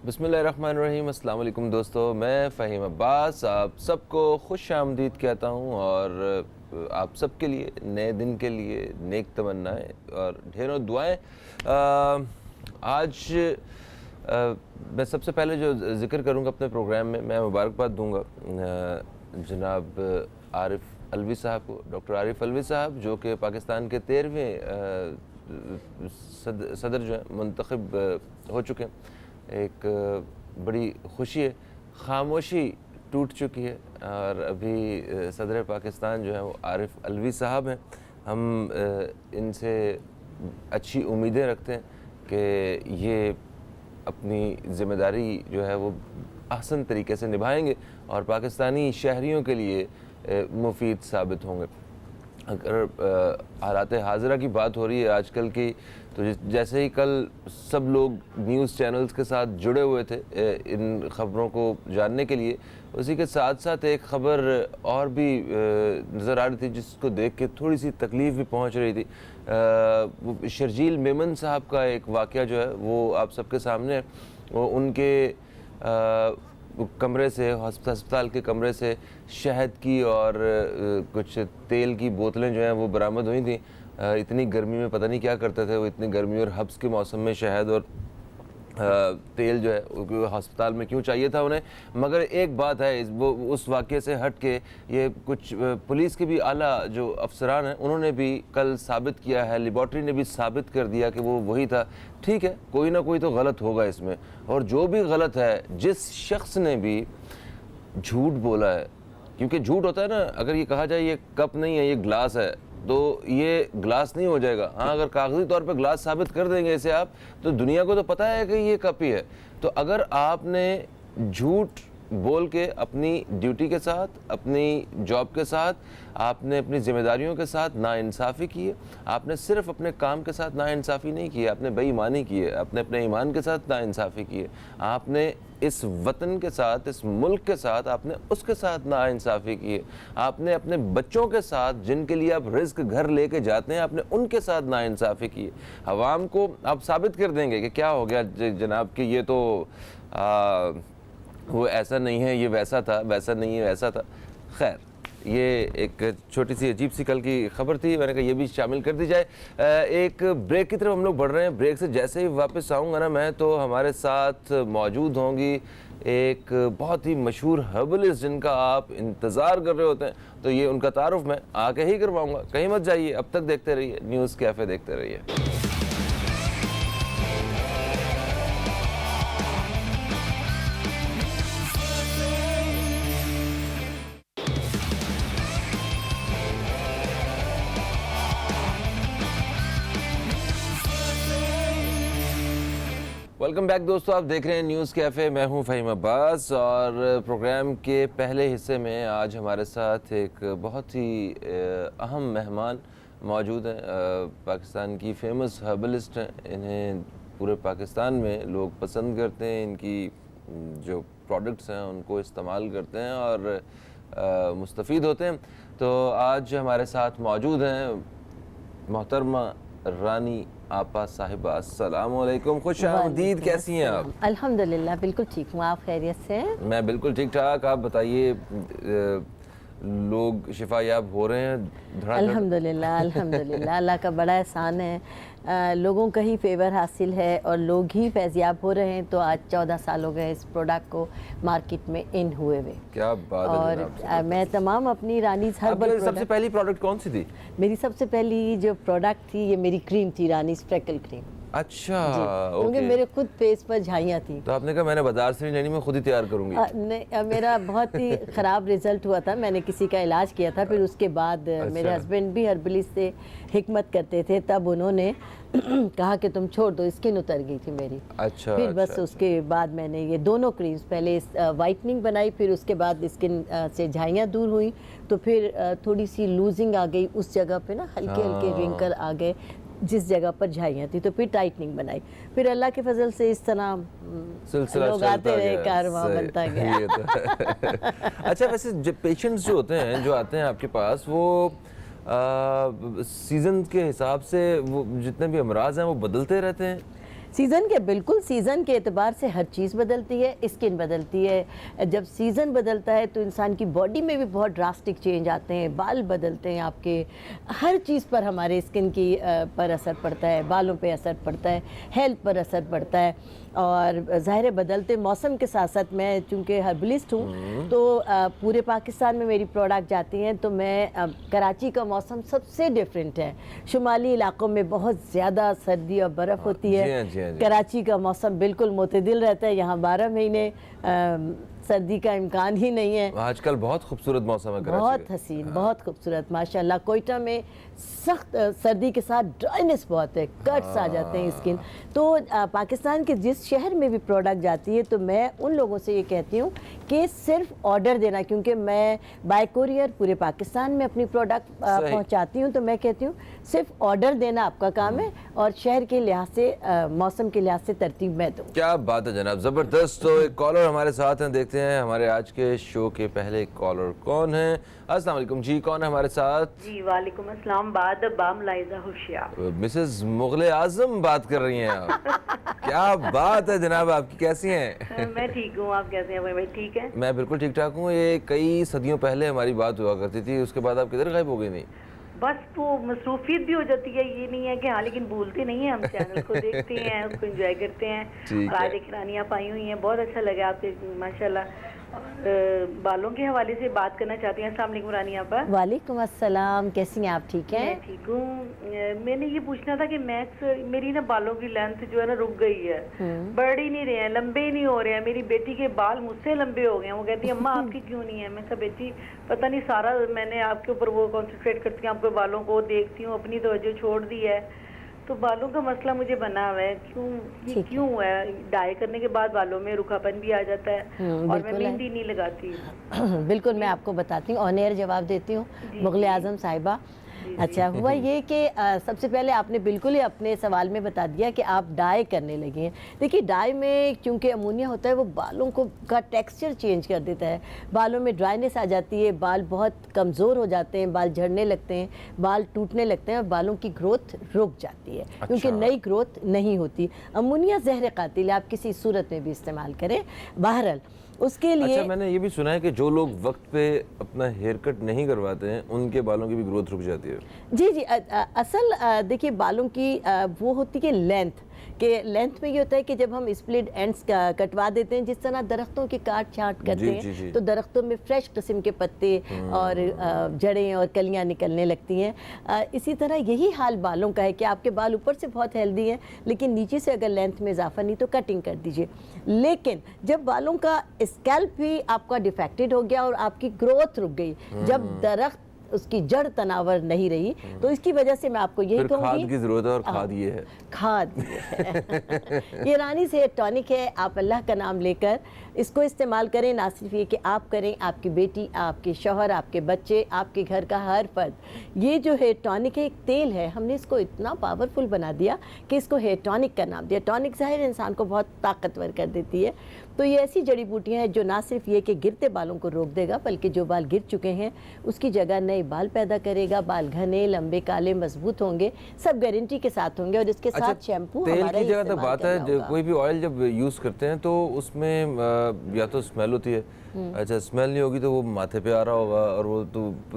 बिस्मिल्लाहिर्रहमानिर्रहीम। अस्सलाम वालेकुम दोस्तों, मैं फ़हीम अब्बास आप सबको खुश आमदीद कहता हूँ और आप सब के लिए नए दिन के लिए नेक तमन्नाएँ और ढेरों दुआएँ। आज मैं सबसे पहले जो ज़िक्र करूँगा अपने प्रोग्राम में, मैं मुबारकबाद दूँगा जनाब आरिफ अलवी साहब को, डॉक्टर आरिफ अलवी साहब, जो कि पाकिस्तान के 13वें सदर जो हैं मुंतखब हो चुके हैं। एक बड़ी खुशी है, खामोशी टूट चुकी है और अभी सदर पाकिस्तान जो है वो आरिफ अलवी साहब हैं। हम इनसे अच्छी उम्मीदें रखते हैं कि ये अपनी ज़िम्मेदारी जो है वो ahsan तरीके से निभाएंगे और पाकिस्तानी शहरियों के लिए मुफीद साबित होंगे। अगर हालात हाज़िरा की बात हो रही है आजकल की, तो जैसे ही कल सब लोग न्यूज़ चैनल्स के साथ जुड़े हुए थे इन ख़बरों को जानने के लिए, उसी के साथ साथ एक ख़बर और भी नज़र आ रही थी जिसको देख के थोड़ी सी तकलीफ़ भी पहुंच रही थी। वो शर्जील मेमन साहब का एक वाक़या जो है वो आप सबके सामने है। वो उनके कमरे से, हस्पताल के कमरे से शहद की और कुछ तेल की बोतलें जो हैं वो बरामद हुई थी। इतनी गर्मी में पता नहीं क्या करते थे वो, इतनी गर्मी और हब्स के मौसम में शहद और तेल जो है हस्पताल में क्यों चाहिए था उन्हें। मगर एक बात है, वो उस वाक़े से हट के ये कुछ पुलिस के भी आला जो अफसरान हैं उन्होंने भी कल साबित किया है, लेबॉर्ट्री ने भी साबित कर दिया कि वो वही था। ठीक है, कोई ना कोई तो गलत होगा इसमें, और जो भी गलत है, जिस शख्स ने भी झूठ बोला है, क्योंकि झूठ होता है ना, अगर ये कहा जाए ये कप नहीं है ये ग्लास है, तो ये ग्लास नहीं हो जाएगा। हाँ, अगर कागजी तौर पे ग्लास साबित कर देंगे इसे आप, तो दुनिया को तो पता है कि ये कप ही है। तो अगर आपने झूठ बोल के अपनी ड्यूटी के साथ, अपनी जॉब के साथ, आपने अपनी ज़िम्मेदारियों के साथ नाइंसाफ़ी की है, आपने सिर्फ अपने काम के साथ नाइंसाफ़ी नहीं की है, आपने बेईमानी की है, आपने अपने ईमान के साथ नाइंसाफ़ी की है, आपने इस वतन के साथ, इस मुल्क के साथ, आपने उसके साथ नाइंसाफ़ी की है, आपने अपने बच्चों के साथ जिनके लिए आप रिज़्क घर लेके जाते हैं, आपने उनके साथ नाइंसाफ़ी की है। अवाम को आप साबित कर देंगे कि क्या हो गया जनाब कि ये तो वो ऐसा नहीं है, ये वैसा था, वैसा नहीं है वैसा था। खैर, ये एक छोटी सी अजीब सी कल की ख़बर थी, मैंने कहा ये भी शामिल कर दी जाए। एक ब्रेक की तरफ हम लोग बढ़ रहे हैं। ब्रेक से जैसे ही वापस आऊँगा ना मैं, तो हमारे साथ मौजूद होंगी एक बहुत ही मशहूर हर्बलिस्ट जिनका आप इंतज़ार कर रहे होते हैं, तो ये उनका तारुफ मैं आके ही करवाऊँगा। कहीं मत जाइए, अब तक देखते रहिए न्यूज़ कैफ़े, देखते रहिए। वेलकम बैक दोस्तों, आप देख रहे हैं न्यूज़ कैफ़े। मैं हूं फ़हीम अब्बास और प्रोग्राम के पहले हिस्से में आज हमारे साथ एक बहुत ही अहम मेहमान मौजूद हैं। पाकिस्तान की फेमस हर्बलिस्ट हैं, इन्हें पूरे पाकिस्तान में लोग पसंद करते हैं, इनकी जो प्रोडक्ट्स हैं उनको इस्तेमाल करते हैं और मुस्तफ़ीद होते हैं। तो आज हमारे साथ मौजूद हैं मोहतरमा रानी आपा साहिबा। अस्सलाम वालेकुम, खुश आमदीद, कैसी हैं आप? अल्हम्दुलिल्लाह बिल्कुल ठीक हूँ, आप खैरियत से हैं? मैं बिल्कुल ठीक ठाक। आप बताइए, लोग शिफायाब हो रहे हैं? अल्हम्दुलिल्लाह अल्हम्दुलिल्लाह, अल्लाह का बड़ा एहसान है। लोगों का ही फेवर हासिल है और लोग ही फैज़याब हो रहे हैं। तो आज 14 साल हो गए इस प्रोडक्ट को मार्केट में इन हुए हुए। क्या बात है। और मैं तमाम अपनी रानीज़ हर्बल सबसे पहली प्रोडक्ट कौन सी थी? मेरी सबसे पहली जो प्रोडक्ट थी ये मेरी क्रीम थी, रानीज़ फ्रेकल क्रीम। अच्छा, क्योंकि मेरे खुद फेस पर झाइयाँ थी। तो आपने कहा मैंने बाजार से नहीं लेनी, मैं खुद ही तैयार करूंगी। नहीं, मेरा बहुत ही ख़राब रिजल्ट हुआ था। मैंने किसी का इलाज किया था, फिर उसके बाद मेरे हस्बैंड भी हर्बलिस्ट से हिकमत करते थे, तब उन्होंने कहा कि तुम छोड़ दो, स्किन उतर गई थी मेरी। अच्छा, फिर बस उसके बाद मैंने ये दोनों क्रीम्स, पहले वाइटनिंग बनाई, फिर उसके बाद स्किन से झाइयाँ दूर हुई, तो फिर थोड़ी सी लूजिंग आ गई उस जगह पे ना, हल्के हल्के रिंकल आ गए जिस जगह पर झाइयाँ थी, तो फिर टाइटनिंग बनाई। फिर अल्लाह के फजल से इस तरह लोग आते रहे, कारवां बनता गया। अच्छा, वैसे जो पेशेंट्स जो होते हैं, जो आते हैं आपके पास, वो सीज़न के हिसाब से वो जितने भी अमराज हैं वो बदलते रहते हैं? सीज़न के बिल्कुल, सीज़न के एतबार से हर चीज़ बदलती है, स्किन बदलती है। जब सीज़न बदलता है तो इंसान की बॉडी में भी बहुत ड्रास्टिक चेंज आते हैं, बाल बदलते हैं आपके, हर चीज़ पर हमारे स्किन की पर असर पड़ता है, बालों पे असर पड़ता है, हेल्थ पर असर पड़ता है। और ज़ाहिर है बदलते मौसम के साथ साथ मैं चूँकि हर्बलिस्ट हूँ तो पूरे पाकिस्तान में मेरी प्रोडक्ट जाती हैं, तो मैं कराची का मौसम सबसे डिफरेंट है। शुमाली इलाकों में बहुत ज़्यादा सर्दी और बर्फ़ होती है, कराची का मौसम बिल्कुल मुतदिल रहता है, यहाँ 12 महीने सर्दी का इम्कान ही नहीं है। आजकल बहुत खूबसूरत मौसम है कराची बहुत हसीन, बहुत खूबसूरत माशाल्लाह। कोयटा में सख्त सर्दी के साथ ड्राइनेस बहुत है, कट्स आ जाते हैं स्किन। तो पाकिस्तान के जिस शहर में भी प्रोडक्ट जाती है तो मैं उन लोगों से ये कहती हूँ कि सिर्फ ऑर्डर देना, क्योंकि मैं बाय कोरियर पूरे पाकिस्तान में अपनी प्रोडक्ट पहुँचाती हूँ, तो मैं कहती हूँ सिर्फ ऑर्डर देना आपका काम है और शहर के लिहाज से मौसम के लिहाज से तरतीब मैं दूँ। क्या बात है जनाब, ज़बरदस्त। तो एक कॉलर हमारे साथ हैं, देखते हैं हमारे आज के शो के पहले कॉलर कौन है। अस्सलाम वालेकुम जी, कौन है हमारे साथ? जी वालेकुम अस्सलाम, बाद बाम लाइजा होशियार। मिसेस मुगले आजम बात कर रही हैं आप। क्या बात है जनाब, आपकी कैसी हैं? मैं ठीक हूँ, आप कैसे हैं भाई? ठीक है, मैं बिल्कुल ठीक ठाक हूँ। ये कई सदियों पहले हमारी बात हुआ करती थी, उसके बाद आप किधर गायब हो गई? नहीं बस वो मसरूफियत भी हो जाती है, ये नहीं है कि हाँ, लेकिन भूलते नहीं है, हम चैनल को देखते हैं, उसको एंजॉय करते हैं। और आज एक रानी आप आई हुई हैं, बहुत अच्छा लगा आपसे माशाल्लाह। बालों के हवाले से बात करना चाहती हैं। अस्सलाम वालेकुम रानी आपा। वालेकुम अस्सलाम, कैसी हैं आप? ठीक हैं? मैं ठीक हूँ। मैंने ये पूछना था कि मेरी ना बालों की लेंथ जो है ना रुक गई है, बढ़ ही नहीं रहे हैं, लंबे ही नहीं हो रहे हैं। मेरी बेटी के बाल मुझसे लंबे हो गए हैं, वो कहती है अम्मा आपकी क्यों नहीं है? मैं कहा बेटी पता नहीं, सारा मैंने आपके ऊपर वो कॉन्सेंट्रेट करती हूँ, आपके बालों को देखती हूँ, अपनी तवज्जो छोड़ दी है। तो बालों का मसला मुझे बना हुआ है, क्यों है? डाई करने के बाद बालों में रुखापन भी आ जाता है और मैं मेहंदी नहीं लगाती। बिल्कुल, मैं आपको बताती हूँ, ऑन एयर जवाब देती हूँ मुगले आजम साहिबा। अच्छा हुआ ये कि सबसे पहले आपने बिल्कुल ही अपने सवाल में बता दिया कि आप डाई करने लगे हैं। देखिए डाई में चूँकि अमोनिया होता है, वो बालों को का टेक्सचर चेंज कर देता है, बालों में ड्राइनेस आ जाती है, बाल बहुत कमज़ोर हो जाते हैं, बाल झड़ने लगते हैं, बाल टूटने लगते हैं और बालों की ग्रोथ रुक जाती है। अच्छा। क्योंकि नई ग्रोथ नहीं होती। अमोनिया ज़हर कातिल है, आप किसी सूरत में भी इस्तेमाल करें। बहरहाल उसके लिए अच्छा, मैंने ये भी सुना है कि जो लोग वक्त पे अपना हेयर कट नहीं करवाते हैं उनके बालों की भी ग्रोथ रुक जाती है। जी असल देखिए बालों की वो होती है लेंथ में ये होता है कि जब हम स्प्लिट एंड्स कटवा देते हैं, जिस तरह दरख्तों की काट छांट करते हैं तो दरख्तों में फ्रेश किस्म के पत्ते और जड़ें और कलियां निकलने लगती हैं। इसी तरह यही हाल बालों का है कि आपके बाल ऊपर से बहुत हेल्दी हैं, लेकिन नीचे से अगर लेंथ में इजाफा नहीं तो कटिंग कर दीजिए। लेकिन जब बालों का स्कैल्प भी आपका डिफेक्टेड हो गया और आपकी ग्रोथ रुक गई, जब दरख्त उसकी जड़ तनावर नहीं रही, तो इसकी वजह से मैं आपको यही कहूँगी खाद की जरूरत है। और खाद ये है, खाद ये है। ये रानी से टॉनिक है, आप अल्लाह का नाम लेकर इसको इस्तेमाल करें। ना सिर्फ ये कि आप करें, आपकी बेटी, आपके शौहर, आपके बच्चे, आपके घर का हर फर्द। ये जो हेयर टॉनिक है एक तेल है, हमने इसको इतना पावरफुल बना दिया कि इसको हेयर टॉनिक का नाम दिया। टॉनिक ज़ाहिर इंसान को बहुत ताकतवर कर देती है। तो ये ऐसी जड़ी बूटियाँ हैं जो ना सिर्फ ये कि गिरते बालों को रोक देगा, बल्कि जो बाल गिर चुके हैं उसकी जगह नए बाल पैदा करेगा। बाल घने, लंबे, काले, मजबूत होंगे, सब गारंटी के साथ होंगे। और इसके साथ शैम्पू तेल की जगह तक बात है, कोई भी ऑयल जब यूज़ करते हैं तो उसमें या तो स्मेल होती है। अच्छा, स्मेल नहीं होगी तो वो माथे पे आ रहा होगा और वो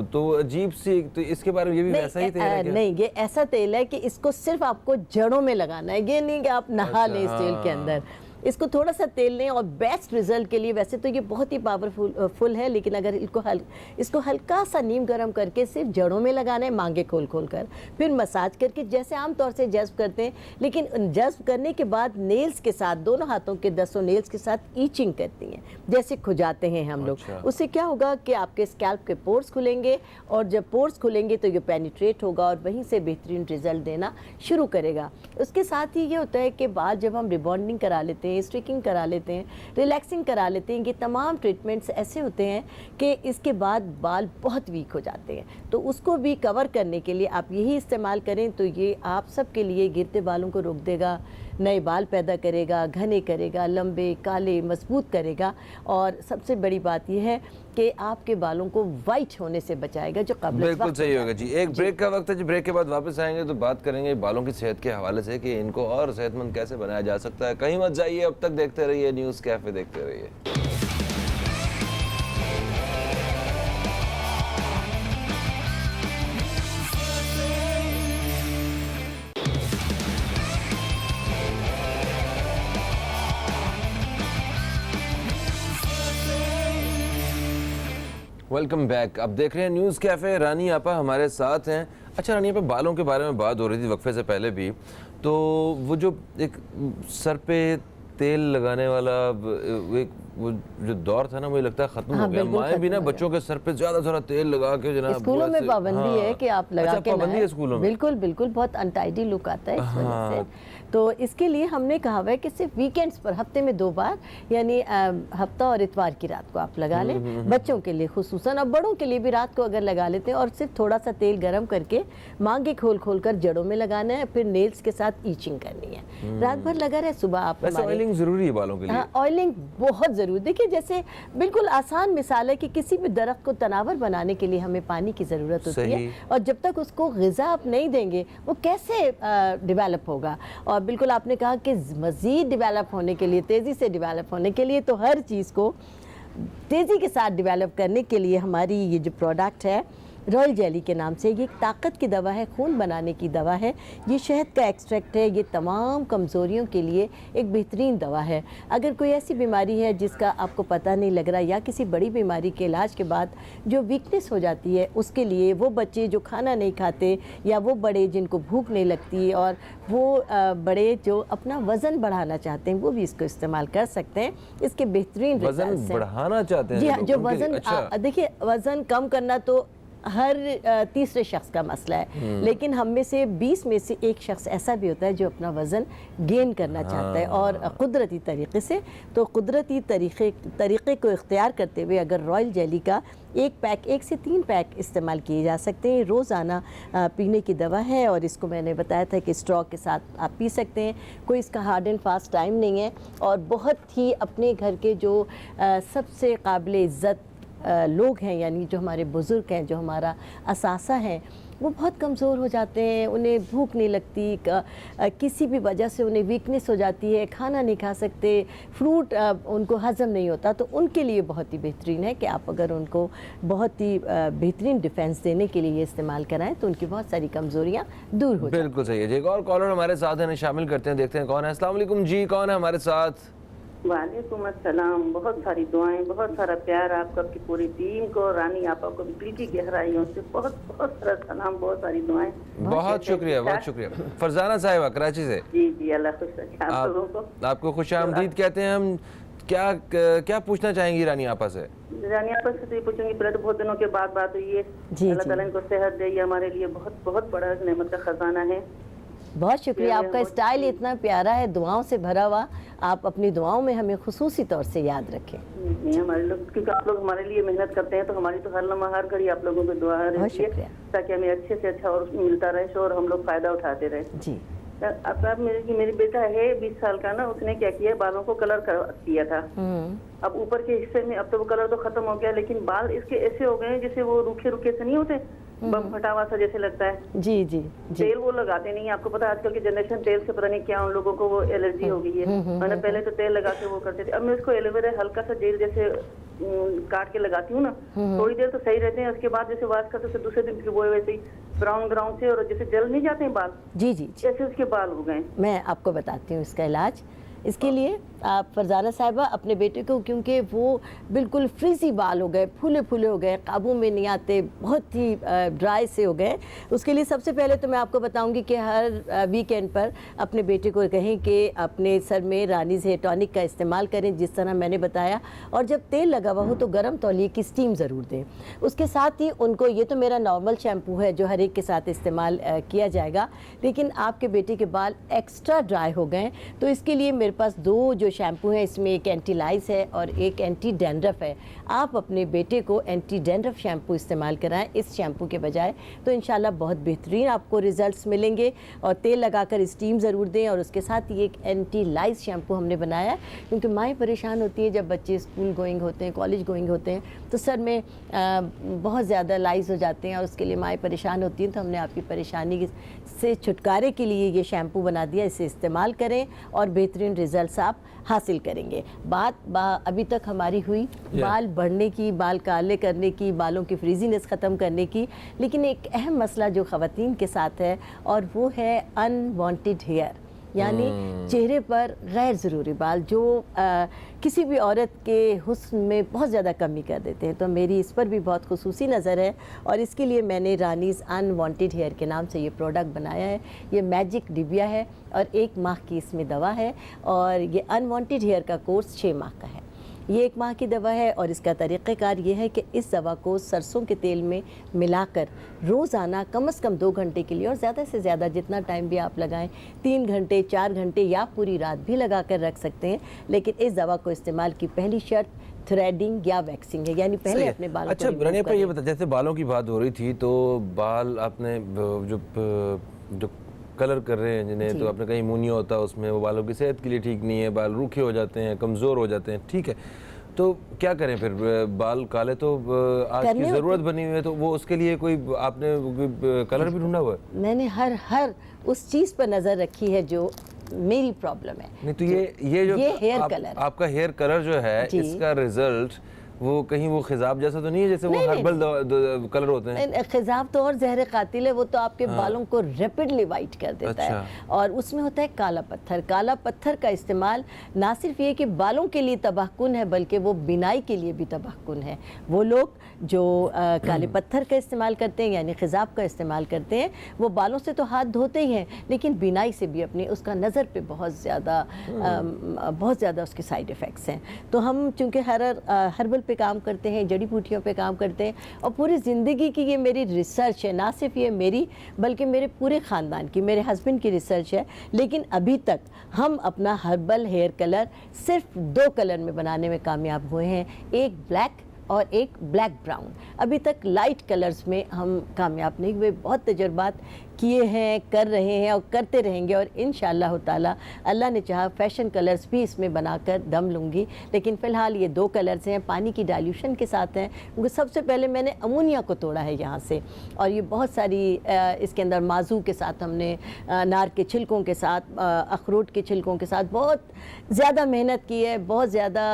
तो अजीब सी। तो इसके बारे में ये भी वैसा ही तेल है क्या? नहीं, ये ऐसा तेल है कि इसको सिर्फ आपको जड़ों में लगाना है, ये नहीं कि आप नहा लें इस तेल के अंदर। इसको थोड़ा सा तेल लें और बेस्ट रिजल्ट के लिए वैसे तो ये बहुत ही पावरफुल है, लेकिन अगर इसको हल्का सा नीम गर्म करके सिर्फ जड़ों में लगाना है, मांगे खोल कर, फिर मसाज करके जैसे आम तौर से जज्ब करते हैं, लेकिन जज्ब करने के बाद नेल्स के साथ, दोनों हाथों के 10 नेल्स के साथ ईचिंग करती हैं, जैसे खुजाते हैं हम लोग। अच्छा। उससे क्या होगा कि आपके स्कैल्प के पोर्स खुलेंगे और जब पोर्स खुलेंगे तो ये पेनिट्रेट होगा और वहीं से बेहतरीन रिजल्ट देना शुरू करेगा। उसके साथ ही ये होता है कि बाद जब हम रिबॉन्डिंग करा लेते हैं, स्ट्रिकिंग करा लेते हैं, रिलैक्सिंग करा लेते हैं, ये तमाम ट्रीटमेंट्स ऐसे होते हैं कि इसके बाद बाल बहुत वीक हो जाते हैं। तो उसको भी कवर करने के लिए आप यही इस्तेमाल करें तो ये आप सब के लिए गिरते बालों को रोक देगा, नए बाल पैदा करेगा, घने करेगा, लंबे, काले, मजबूत करेगा। और सबसे बड़ी बात यह है کہ آپ کے بالوں کو وائٹ ہونے سے بچائے گا جو قبل بالکل صحیح ہوگا جی. ایک بریک کا وقت ہے جی, بریک کے بعد واپس آئیں گے تو بات کریں گے بالوں کی صحت کے حوالے سے کہ ان کو اور صحت مند کیسے بنایا جا سکتا ہے. کہیں مت جائیے, اب تک دیکھتے رہیے نیوز کیفے, دیکھتے رہیے. Welcome back. اب دیکھ رہے ہیں نیوز کیفے, رانی آپا ہمارے ساتھ ہیں. اچھا رانی آپا, بالوں کے بارے میں بات ہو رہی تھی وقفے سے پہلے بھی, تو وہ جو ایک سر پہ تیل لگانے والا وہ جو دور تھا نا, مجھے لگتا ہے ختم ہو گیا. مائیں بھی نا بچوں کے سر پہ زیادہ زیادہ تیل لگا کے جناب, اسکولوں میں پابندی ہے کہ آپ لگا کے پابندی ہے اسکولوں میں. بالکل بالکل, بہت انٹائڈی لک آتا ہے اس وجہ سے. تو اس کے لیے ہم نے کہا ہوا ہے کہ صرف ویکینڈز پر ہفتے میں 2 بار, یعنی ہفتہ اور اتوار کی رات کو آپ لگا لیں, بچوں کے لیے خصوصاً, اور بڑوں کے لیے بھی رات کو اگر لگا لیتے ہیں, اور صرف تھوڑا سا تیل گرم کر کے مانگے کھول کھول کر جڑوں میں لگانا ہے, پھر نیلز کے ساتھ ایچنگ کرنی ہے, رات بھر لگا رہے. صبح آپ آئلنگ ضروری ہے بالوں کے لیے. آئلنگ بہت ضروری. دیکھیے جیسے بالکل آسان مثال ہے کہ کسی بھی درخت کو تناور بنانے کے لیے ہمیں پانی کی ضرورت ہوتی ہے, اور جب تک اس کو غذا آپ نہیں دیں گے وہ کیسے ڈیولپ ہوگا. اور بالکل آپ نے کہا کہ مزید ڈیولپ ہونے کے لیے, تیزی سے ڈیولپ ہونے کے لیے, تو ہر چیز کو تیزی کے ساتھ ڈیولپ کرنے کے لیے ہماری یہ جو پروڈکٹ ہے رائل جیلی کے نام سے, یہ ایک طاقت کی دوا ہے, خون بنانے کی دوا ہے, یہ شہد کا ایکسٹریکٹ ہے, یہ تمام کمزوریوں کے لیے ایک بہترین دوا ہے. اگر کوئی ایسی بیماری ہے جس کا آپ کو پتہ نہیں لگ رہا, یا کسی بڑی بیماری کے علاج کے بعد جو ویکنس ہو جاتی ہے, اس کے لیے وہ بچے جو کھانا نہیں کھاتے, یا وہ بڑے جن کو بھوک نہیں لگتی, اور وہ بڑے جو اپنا وزن بڑھانا چاہتے ہیں, وہ بھی اس کو استعمال کر سکتے ہیں. اس کے بہترین وزن بڑھانا چاہتے ہیں جی ہاں, جو وزن دیکھیے وزن کم کرنا تو ہر تیسرے شخص کا مسئلہ ہے, لیکن ہم میں سے 20 میں سے ایک شخص ایسا بھی ہوتا ہے جو اپنا وزن گین کرنا چاہتا ہے, اور قدرتی طریقے سے. تو قدرتی طریقے کو اختیار کرتے ہوئے اگر رائل جیلی کا 1 سے 3 پیک استعمال کیے جا سکتے ہیں, روزانہ پینے کی دوا ہے, اور اس کو میں نے بتایا تھا کہ اسٹرو کے ساتھ آپ پی سکتے ہیں. کوئی اس کا ہارڈ اینڈ فاسٹ ٹائم نہیں ہے, اور بہت ہی اپنے گھر کے جو سب سے قابل عزت لوگ ہیں, یعنی جو ہمارے بزرگ ہیں, جو ہمارا اثاثہ ہیں, وہ بہت کمزور ہو جاتے ہیں, انہیں بھوک نہیں لگتی, کسی بھی وجہ سے انہیں ویکنس ہو جاتی ہے, کھانا نہیں کھا سکتے, فروٹ ان کو ہضم نہیں ہوتا, تو ان کے لیے بہت ہی بہترین ہے کہ آپ اگر ان کو بہت ہی بہترین ڈیفینس دینے کے لیے یہ استعمال کرائیں تو ان کی بہت ساری کمزوریاں دور ہو جائیں. بالکل صحیح ہے جی. ایک اور کالر ہمارے ساتھ ہیں, شامل کرتے ہیں, دیکھتے ہیں کون ہے. السلام علیکم جی, کون ہے ہمارے ساتھ؟ وعلیکم السلام. بہت ساری دعائیں, بہت سارا پیار آپ کو, آپ کی پوری ٹیم کو, رانی آپا کو بھی دل کی گہرائیوں سے بہت بہت سارا سلام, بہت ساری دعائیں. بہت شکریہ, بہت شکریہ. فرزانہ صاحبہ کراچی سے. جی جی, اللہ خوش رکھے آپ لوگوں کو. آپ کو خوش آمدید کہتے ہیں ہم. کیا پوچھنا چاہیں گی رانی آپا سے؟ رانی آپا سے یہ پوچھوں گی, پہلے تو بہت دنوں کے بعد بات ہوئی ہے. اللہ تعالیٰ ان کو صحت دے, یہ ہمارے لیے بہت بہت بڑا نعمت کا خزانہ ہے. بہت شکریہ. آپ کا اسٹائل اتنا پیارا ہے, دعاؤں سے بھرا ہوا. آپ اپنی دعاؤں میں ہمیں خصوصی طور سے یاد رکھیں. نہیں, ہمارے لوگ, کیونکہ آپ لوگ ہمارے لیے محنت کرتے ہیں, تو ہماری تو ہر لمحہ ہر گھڑی آپ لوگوں کو دعا رہتی ہے تاکہ ہمیں اچھے سے اچھا اور ملتا رہے اور ہم لوگ فائدہ اٹھاتے رہے. جی. اب میری بیٹا ہے 20 سال کا نا, اس نے کیا کیا, بالوں کو کلر کیا تھا. اب اوپر کے حصے میں اب تو وہ کلر تو ختم ہو گیا, لیکن بال اس کے ایسے ہو گئے جیسے وہ روکھے روکھے سے نہیں ہوتے, بم پھٹا ہوا سا جیسے لگتا ہے. جی جی. تیل وہ لگاتے نہیں, آپ کو پتا آج کل کی جنریشن تیل سے پتہ نہیں کیا ان لوگوں کو وہ الرجی ہو گئی ہے. میں نے پہلے تو تیل لگا کے وہ کرتے تھے, اب میں اس کو ایلو ویرا ہلکا سا جیل جیسے کاٹ کے لگاتی ہوں نا, تھوڑی دیر تو صحیح رہتے ہیں, اس کے بعد جیسے واش کرتے ہیں دوسرے دن وہ ویسے ہی براؤن سے, اور جیسے جل نہیں جاتے ہیں بال, جی جی, ایسے اس کے بال ہو گئے. میں آپ کو بتاتی ہوں اس کا علاج. اس کے لیے آپ فرزانہ صاحبہ اپنے بیٹے کو, کیونکہ وہ بالکل فریزی بال ہو گئے, پھولے ہو گئے, قابو میں نہیں آتے, بہت ہی ڈرائی سے ہو گئے, اس کے لیے سب سے پہلے تو میں آپ کو بتاؤں گی کہ ہر ویکینڈ پر اپنے بیٹے کو کہیں کہ اپنے سر میں رانیز ہیئر ٹونک کا استعمال کریں جس طرح میں نے بتایا, اور جب تیل لگا ہوا ہو تو گرم تولیے کی اسٹیم ضرور دیں. اس کے ساتھ ہی ان کو, یہ تو میرا نارمل شیمپو ہے جو ہر ایک کے ساتھ استعمال کیا جائے گا, لیکن آپ کے بیٹے کے بال ایکسٹرا ڈرائی ہو گئے, تو اس کے لیے میرے پاس 2 جو शैम्पू है इसमें एक एंटी लाइस है और एक एंटी डैंड्रफ है। आप अपने बेटे को एंटी डैंड्रफ शैम्पू इस्तेमाल कराएं इस शैम्पू के बजाय, तो इंशाल्लाह बहुत बेहतरीन आपको रिजल्ट्स मिलेंगे। और तेल लगाकर स्टीम ज़रूर दें। और उसके साथ ही एक एंटी लाइस शैम्पू हमने बनाया है, क्योंकि माएँ परेशान होती हैं जब बच्चे स्कूल गोइंग होते हैं, कॉलेज गोइंग होते हैं, तो सर में बहुत ज़्यादा लाइस हो जाते हैं और उसके लिए माएँ परेशान होती हैं। तो हमने आपकी परेशानी से छुटकारे के लिए ये शैम्पू बना दिया, इसे इस्तेमाल करें और बेहतरीन रिजल्ट्स आप हासिल करेंगे। अभी तक हमारी हुई बाल बढ़ने की, बाल काले करने की, बालों की फ्रीजीनेस ख़त्म करने की, लेकिन एक अहम मसला जो ख़वातीन के साथ है और वो है अनवांटेड हेयर, यानी चेहरे पर गैर ज़रूरी बाल जो किसी भी औरत के हुस्न में बहुत ज़्यादा कमी कर देते हैं। तो मेरी इस पर भी बहुत खुसूसी नज़र है और इसके लिए मैंने रानीज़ अनवांटेड हेयर के नाम से ये प्रोडक्ट बनाया है। ये मैजिक डिबिया है और 1 माह की इसमें दवा है और ये अनवांटेड हेयर का कोर्स 6 माह का है। ये 1 माह की दवा है और इसका तरीक़ेकार ये है कि इस दवा को सरसों के तेल में मिलाकर रोज़ाना कम से कम 2 घंटे के लिए, और ज़्यादा से ज़्यादा जितना टाइम भी आप लगाएं, 3 घंटे 4 घंटे या पूरी रात भी लगा कर रख सकते हैं। लेकिन इस दवा को इस्तेमाल की पहली शर्त थ्रेडिंग या वैक्सिंग है, यानी पहले अपने बालों अच्छा को रानिया पर ये बता, जैसे बालों की बात हो रही थी तो बाल आपने जो कलर कर रहे हैं जिन्हें, तो आपने कहीं मुनिया होता है उसमें, वो बालों की सेहत के लिए ठीक नहीं है, बाल रूखे हो जाते हैं, कमज़ोर हो जाते हैं, ठीक है, तो क्या करें फिर? बाल काले तो आज की ज़रूरत बनी हुई है, तो वो उसके लिए कोई आपने कलर भी ढूंढा हुआ है? मैंने हर उस चीज़ पर नज़र रखी है जो मेरी प्रॉब्लम है। नहीं तो ये हेयर कलर, आपका हेयर कलर जो है, इसका रिजल्ट वो कहीं वो खिजाब जैसा तो नहीं है जैसे वो हर्बल कलर होते हैं? खिजाब तो और जहर कातिल है, वो तो आपके बालों को रैपिडली वाइट कर देता है। और उसमें होता है काला पत्थर। काला पत्थर का इस्तेमाल ना सिर्फ ये कि बालों के लिए तबाहकुन है, बल्कि वो बिनाई के लिए भी तबाहकुन है। वो लोग जो काले पत्थर का इस्तेमाल करते हैं, यानी खिजाब का इस्तेमाल करते हैं, वो बालों से तो हाथ धोते ही हैं, लेकिन बिनाई से भी अपनी उसका नज़र पे बहुत ज़्यादा उसके साइड इफ़ेक्ट्स हैं। तो हम चूँकि हर्बल पे काम करते हैं, जड़ी बूटियों पे काम करते हैं, और पूरी ज़िंदगी की ये मेरी रिसर्च है, ना सिर्फ ये मेरी बल्कि मेरे पूरे ख़ानदान की, मेरे हस्बैंड की रिसर्च है। लेकिन अभी तक हम अपना हर्बल हेयर कलर सिर्फ 2 कलर में बनाने में कामयाब हुए हैं, एक ब्लैक और एक ब्लैक ब्राउन। अभी तक लाइट कलर्स में हम कामयाब नहीं हुए। बहुत तजुर्बात किए हैं, कर रहे हैं और करते रहेंगे, और इंशाअल्लाह ताला अल्लाह ने चाहा फैशन कलर्स भी इसमें बनाकर दम लूँगी। लेकिन फ़िलहाल ये 2 कलर्स हैं, पानी की डाइल्यूशन के साथ हैं। क्योंकि सबसे पहले मैंने अमोनिया को तोड़ा है यहाँ से, और ये बहुत सारी इसके अंदर माजू के साथ हमने, अनार के छिलकों के साथ, अखरोट के छिलकों के साथ बहुत ज़्यादा मेहनत की है। बहुत ज़्यादा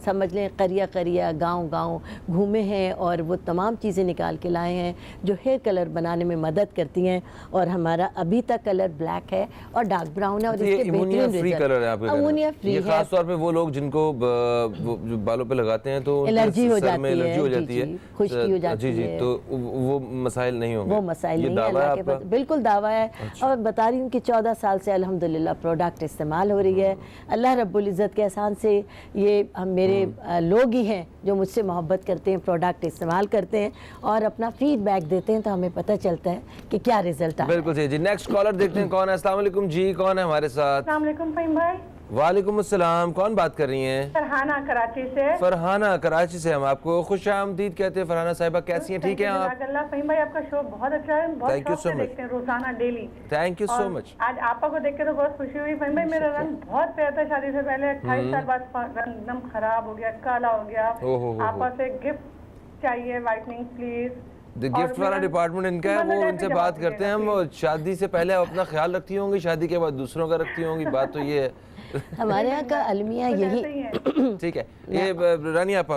समझ लें करिया गाँव घूमे हैं और वो तमाम चीज़ें निकाल के लाए हैं जो हेयर कलर बनाने में मदद करती हैं। और हमारा अभी तक कलर ब्लैक है और डार्क ब्राउन है, और इसके बेहतरीन फ्री कलर है आपके, अमोनिया फ्री है। खास तौर पे वो लोग जिनको जो बालों पे लगाते हैं तो एलर्जी हो जाती है, खुश्की हो जाती है, तो वो मसाइल नहीं होंगे। वो मसाइल नहीं है, अल्लाह के पास बिल्कुल दावा है। और बता रही हूँ कि 14 साल से अल्हम्दुलिल्लाह प्रोडक्ट इस्तेमाल हो रही है। अल्लाह रब्बुल इज़्ज़त के एहसान से ये हम मेरे लोग ही हैं जो मुझसे मोहब्बत करते हैं, प्रोडक्ट इस्तेमाल करते हैं और अपना फीडबैक देते हैं, तो हमें पता चलता है कि क्या रिजल्ट आया। बिल्कुल सही जी। नेक्स्ट कॉलर देखते हैं कौन है। अस्सलाम वालेकुम जी, कौन है हमारे साथ? अस्सलाम वालेकुम फ़हीम भाई। वालेकुम अस्सलाम, कौन बात कर रही हैं? फरहाना कराची से। फरहाना कराची से हम आपको खुश आमदीद कहते हैं। फरहाना साहिबा कैसी हैं, ठीक हैं आप? फ़हीम भाई आपका शो बहुत अच्छा है, बहुत शौक से देखते हैं रोजाना daily. Thank you so much. आज आपा को देख के तो बहुत खुशी हुई फ़हीम भाई। मेरा रंग बहुत प्यारा था शादी से पहले, 28 साल बाद रंग एकदम खराब हो गया, काला हो गया। आपा से गिफ्ट चाहिए, वाइटनिंग प्लीज। गिफ्ट वाला डिपार्टमेंट इनका है, वो उनसे बात करते हैं हम। शादी से पहले अपना ख्याल रखती होंगी, शादी के बाद दूसरों का रखती होंगी, बात तो ये है। हमारे यहाँ का अलमिया यही, ठीक है, ये रानी आपा,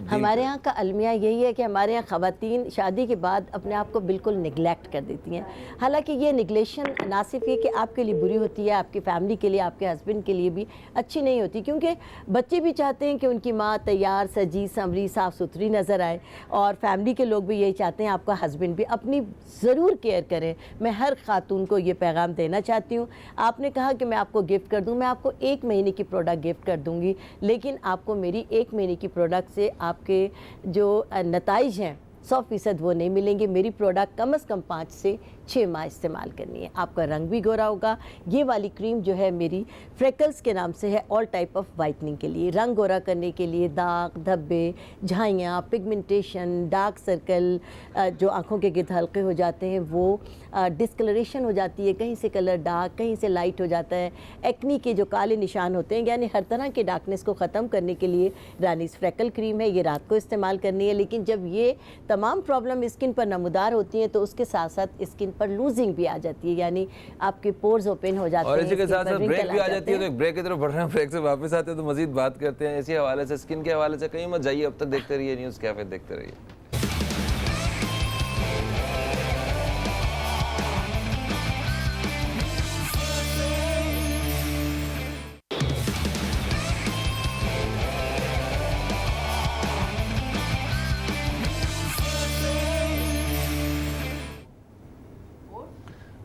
हमारे यहाँ का अलमिया यही है कि हमारे यहाँ ख़वातीन शादी के बाद अपने आप को बिल्कुल निगलेक्ट कर देती हैं। हालांकि ये निगलेक्शन ना सिर्फ ये कि आपके लिए बुरी होती है, आपकी फैमिली के लिए, आपके हस्बैंड के लिए भी अच्छी नहीं होती, क्योंकि बच्चे भी चाहते हैं कि उनकी माँ तैयार सजी संवरी साफ़ सुथरी नज़र आए, और फैमिली के लोग भी यही चाहते हैं आपका हस्बैंड भी अपनी ज़रूर केयर करें। मैं हर खातून को ये पैगाम देना चाहती हूँ। आपने कहा कि मैं आपको गिफ्ट कर दूँ, मैं आपको 1 महीने की प्रोडक्ट गिफ्ट कर दूँगी, लेकिन आपको मेरी 1 महीने की प्रोडक्ट से आपके जो नताइज हैं 100% वो नहीं मिलेंगे। मेरी प्रोडक्ट कम से कम 5 से 6 माह इस्तेमाल करनी है, आपका रंग भी गोरा होगा। ये वाली क्रीम जो है मेरी फ्रेकल्स के नाम से है, ऑल टाइप ऑफ वाइटनिंग के लिए, रंग गोरा करने के लिए, दाग धब्बे, झाइयाँ, पिगमेंटेशन, डार्क सर्कल, जो आँखों के गिर्द हल्के हो जाते हैं वो, डिस्कलरेशन हो जाती है, कहीं से कलर डार्क कहीं से लाइट हो जाता है, एक्नी के जो काले निशान होते हैं, यानी हर तरह के डार्कनेस को ख़त्म करने के लिए रानीज़ फ्रेकल क्रीम है। ये रात को इस्तेमाल करनी है, लेकिन जब ये तमाम प्रॉब्लम स्किन पर नमूदार होती हैं तो उसके साथ साथ स्किन पर लूजिंग भी आ जाती है, यानी आपके पोर्स ओपन हो जाते हैं और इसी के साथ साथ skin पर ब्रेक wrinkle भी आ आ जाती है। तो जाते एक ब्रेक की तरफ बढ़ रहे हैं, ब्रेक से वापस आते हैं तो मजीद बात करते हैं इसी हवाले से, स्किन के हवाले से। कहीं मत जाइए, अब तक देखते रहिए न्यूज़ कैफे, देखते रहिए।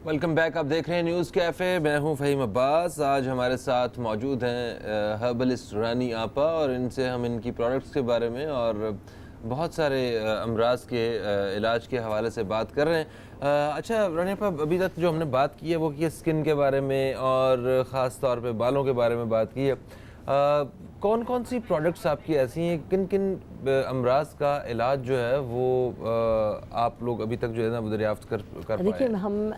वेलकम बैक, आप देख रहे हैं न्यूज़ कैफ़े, मैं हूं फ़हीम अब्बास। आज हमारे साथ मौजूद हैं हर्बलिस्ट रानी आपा, और इनसे हम इनकी प्रोडक्ट्स के बारे में और बहुत सारे अमराज के इलाज के हवाले से बात कर रहे हैं। अच्छा रानी आपा, अभी तक जो हमने बात की है वो की स्किन के बारे में और ख़ास तौर पे बालों के बारे में बात की है। कौन कौन सी प्रोडक्ट्स आपकी ऐसी हैं, किन किन अमराज का इलाज जो है वो आप लोग अभी तक जो है ना वो दरियाफ्त कर पाए? देखिए, हम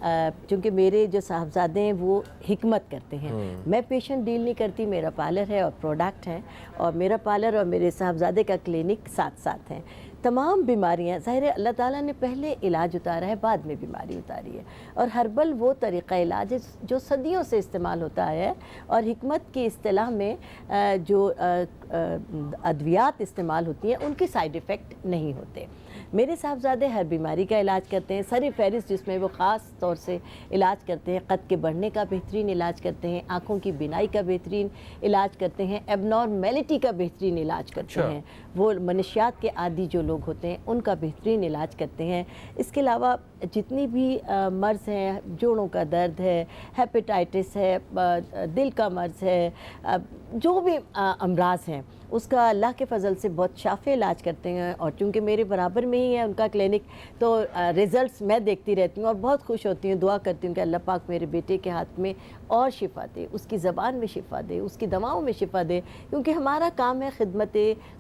चूँकि मेरे जो साहबजादे हैं वो हिकमत करते हैं, मैं पेशेंट डील नहीं करती, मेरा पार्लर है और प्रोडक्ट है, और मेरा पार्लर और मेरे साहबजादे का क्लिनिक साथ साथ हैं। तमाम बीमारियां ज़ाहिर है अल्लाह ताला ने पहले इलाज उतारा है, बाद में बीमारी उतारी है, और हर्बल वो तरीक़ा इलाज है जो सदियों से इस्तेमाल होता है, और हिकमत की इस्तिलाह में जो अद्वियात इस्तेमाल होती हैं उनके साइड इफ़ेक्ट नहीं होते। मेरे साहबजादे हर बीमारी का इलाज करते हैं, सर फहरिस्त जिसमें वो ख़ास तौर से इलाज करते हैं, कद के बढ़ने का बेहतरीन इलाज करते हैं, आँखों की बिनाई का बेहतरीन इलाज करते हैं, एबनॉर्मेलिटी का बेहतरीन इलाज करते हैं, वो मनशियात के आदी जो लोग होते हैं उनका बेहतरीन इलाज करते हैं। इसके अलावा जितनी भी मर्ज़ हैं, जोड़ों का दर्द है, हेपेटाइटिस है, दिल का मर्ज़ है, जो भी अमराज हैं उसका अल्लाह के फ़ज़ल से बहुत शाफ़ी इलाज करते हैं। और चूँकि मेरे बराबर में ही है उनका क्लिनिक, तो रिज़ल्ट्स मैं देखती रहती हूँ और बहुत खुश होती हूँ, दुआ करती हूँ कि अल्लाह पाक मेरे बेटे के हाथ में और शिफ़ा दे, उसकी ज़बान में शिफ़ा दे, उसकी दवाओं में शिफ़ा दे, क्योंकि हमारा काम है खिदमत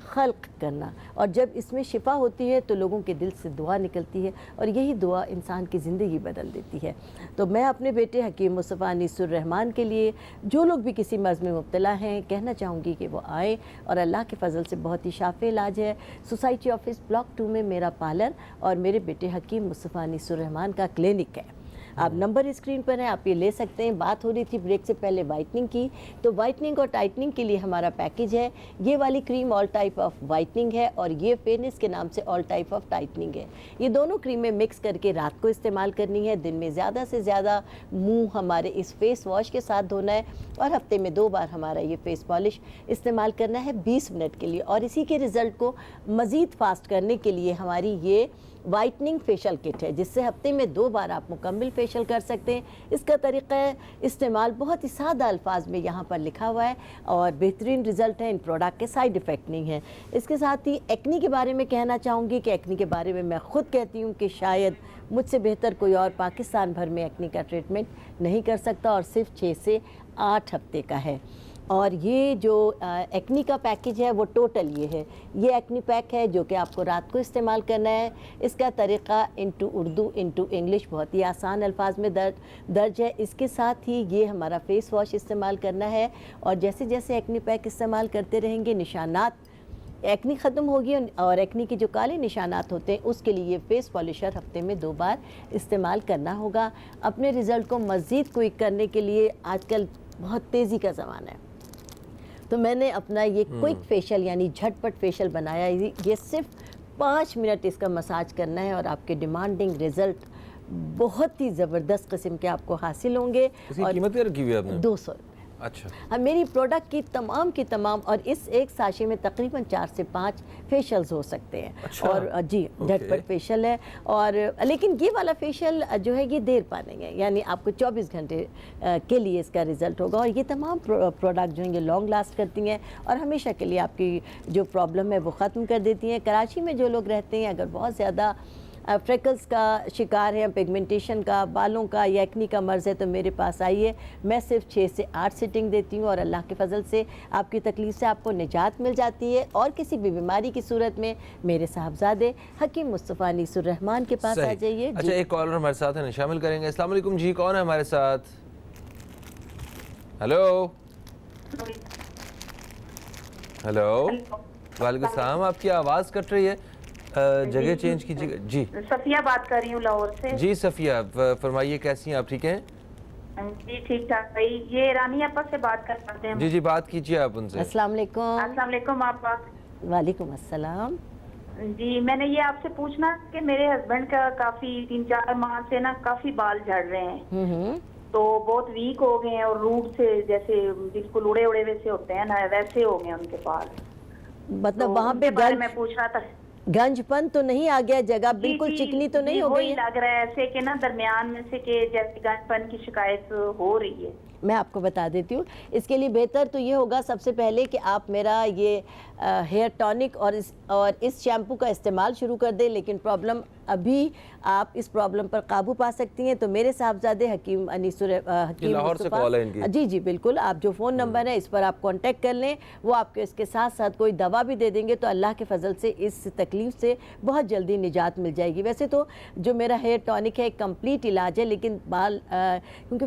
खल्क़ करना, और जब इसमें शिफ़ा होती है तो लोगों के दिल से दुआ निकलती है, और यही दुआ इंसान की ज़िंदगी बदल देती है। तो मैं अपने बेटे हकीम मुस्तफ़ा अनीसुर रहमान के लिए जो लोग भी किसी मर्ज़ में मुब्तला हैं कहना चाहूँगी कि वो आए, और अल्लाह के फ़ज़ल से बहुत ही शाफ़ी इलाज है। सोसाइटी ऑफिस ब्लॉक 2 में मेरा पार्लर और मेरे बेटे हकीम मुस्तफ़ा अनीसुर रहमान का क्लिनिक है। आप नंबर स्क्रीन पर है, आप ये ले सकते हैं। बात हो रही थी ब्रेक से पहले वाइटनिंग की, तो वाइटनिंग और टाइटनिंग के लिए हमारा पैकेज है। ये वाली cream all type of whitening है, और ये फेयरनेस के नाम से ऑल टाइप ऑफ टाइटनिंग है। ये दोनों क्रीमें मिक्स करके रात को इस्तेमाल करनी है, दिन में ज़्यादा से ज़्यादा मुंह हमारे इस फेस वॉश के साथ धोना है, और हफ्ते में 2 बार हमारा ये फेस पॉलिश इस्तेमाल करना है 20 मिनट के लिए। और इसी के रिज़ल्ट को मज़ीद फास्ट करने के लिए हमारी ये वाइटनिंग फेशियल किट है, जिससे हफ्ते में 2 बार आप मुकम्मल फेशियल कर सकते हैं। इसका तरीक़ा इस्तेमाल बहुत ही सादा अल्फाज में यहाँ पर लिखा हुआ है, और बेहतरीन रिज़ल्ट है, इन प्रोडक्ट के साइड इफ़ेक्ट नहीं है। इसके साथ ही एक्नी के बारे में कहना चाहूँगी कि एक्नी के बारे में मैं ख़ुद कहती हूँ कि शायद मुझसे बेहतर कोई और पाकिस्तान भर में एक्नी का ट्रीटमेंट नहीं कर सकता, और सिर्फ 6 से 8 हफ्ते का है। और ये जो एक्नी का पैकेज है वो टोटल ये है, ये एक्नी पैक है जो कि आपको रात को इस्तेमाल करना है। इसका तरीक़ा इनटू उर्दू इनटू इंग्लिश बहुत ही आसान अल्फाज में दर्ज है। इसके साथ ही ये हमारा फेस वॉश इस्तेमाल करना है, और जैसे जैसे एक्नी पैक इस्तेमाल करते रहेंगे, निशानात एक्नी ख़त्म होगी, और एक्नी के जो काले निशानात होते हैं उसके लिए फेस पॉलिशर हफ्ते में 2 बार इस्तेमाल करना होगा। अपने रिज़ल्ट को मज़ीद क्विक करने के लिए आजकल बहुत तेज़ी का ज़माना है, तो मैंने अपना ये क्विक फेशियल यानी झटपट फेशियल बनाया। ये सिर्फ 5 मिनट इसका मसाज करना है, और आपके डिमांडिंग रिज़ल्ट बहुत ही ज़बरदस्त किस्म के आपको हासिल होंगे। इसकी और कीमत क्या रखी हुई है आपने? 200 रुपये। अच्छा। अब मेरी प्रोडक्ट की तमाम और इस एक साशे में तकरीबन 4 से 5 फेशियल्स हो सकते हैं। अच्छा। और जी झटपट फेशियल है, और लेकिन ये वाला फेशियल जो है ये देर पाएंगे, यानी आपको 24 घंटे के लिए इसका रिज़ल्ट होगा। और ये तमाम प्रोडक्ट जो हैं ये लॉन्ग लास्ट करती हैं, और हमेशा के लिए आपकी जो प्रॉब्लम है वो ख़त्म कर देती हैं। कराची में जो लोग रहते हैं, अगर बहुत ज़्यादा फ्रेकल्स का शिकार हैं, पिगमेंटेशन का, बालों का या एक्नी का मर्ज़ है तो मेरे पास आइए। मैं सिर्फ 6 से 8 सिटिंग देती हूँ और अल्लाह के फजल से आपकी तकलीफ़ से आपको निजात मिल जाती है। और किसी भी बीमारी की सूरत में मेरे साहबजादे हकीम मुस्तफ़ा अनीसुर रहमान के पास आ जाइए। अच्छा, एक कॉलर हमारे साथ है, शामिल करेंगे। अस्सलाम वालेकुम जी, कौन है हमारे साथ? हेलो हेलो, वालेकुम सलाम। आपकी आवाज़ कट रही है, जगह चेंज कीजिएगा जी। सफिया बात कर रही हूँ लाहौर से। जी सफ़िया, फरमाइए कैसी हैं आप? ठीक हैं जी ठीक ठाक भाई। ये रानी आपा से बात कर पाते हैं? जी जी, बात कीजिए आप उनसे। अस्सलाम वालेकुम। अस्सलाम वालेकुम आपा। वालेकुम अस्सलाम। जी मैंने ये आपसे पूछना कि मेरे हस्बैंड का काफी 3-4 माह से ना काफी बाल झड़ रहे हैं, तो बहुत वीक हो गए हैं और रूट से जैसे बिल्कुल उड़े उड़े वैसे होते हैं ना, वैसे हो गए उनके बाल। मतलब तो वहाँ पे उनके बारे में पूछना था। गंजपन तो नहीं आ गया, जगह बिल्कुल जी, चिकनी तो नहीं हो वही गई है? लग रहा है ऐसे कि ना दरमियान में से कि जैसे गंजपन की शिकायत हो रही है। मैं आपको बता देती हूँ। इसके लिए बेहतर तो ये होगा सबसे पहले कि आप मेरा ये हेयर टॉनिक और इस शैम्पू का इस्तेमाल शुरू कर दें। लेकिन प्रॉब्लम अभी आप इस प्रॉब्लम पर काबू पा सकती हैं तो मेरे साहबजादे हकीम अनीसुर हकीम लाहौर से कॉल है इनकी। जी जी बिल्कुल, आप जो फ़ोन नंबर है इस पर आप कांटेक्ट कर लें। वो आपके इसके साथ साथ कोई दवा भी दे देंगे तो अल्लाह के फजल से इस तकलीफ़ से बहुत जल्दी निजात मिल जाएगी। वैसे तो जो मेरा हेयर टॉनिक है एक कंप्लीट इलाज है, लेकिन बाल क्योंकि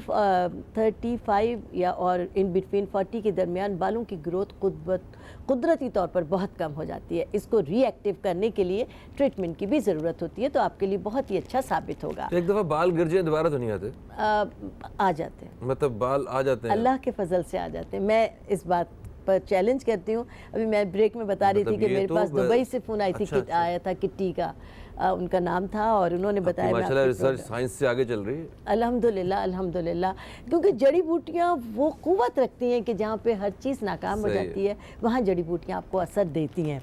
35 या और इन बिटवीन 40 के दरमियान बालों की ग्रोथ कुदरती तौर पर बहुत कम हो जाती है। इसको रीएक्टिव करने के लिए ट्रीटमेंट की भी ज़रूरत होती है, तो आपके लिए बहुत ही अच्छा साबित होगा। एक दफ़ा बाल गिर जाए दोबारा तो नहीं आते? आ जाते हैं, मतलब बाल आ जाते हैं? अल्लाह के फजल से आ जाते हैं। मैं इस बात पर चैलेंज करती हूँ। अभी मैं ब्रेक में बता रही थी कि मेरे पास दुबई से फ़ोन आई थी, आया था किट्टी का उनका नाम था और उन्होंने बताया माशाल्लाह रिसर्च साइंस से आगे चल रही है। अल्हम्दुलिल्लाह अल्हम्दुलिल्लाह, क्योंकि जड़ी बूटियाँ वो क़ुव्वत रखती हैं कि जहाँ पे हर चीज़ नाकाम हो जाती है वहाँ जड़ी बूटियाँ आपको असर देती हैं,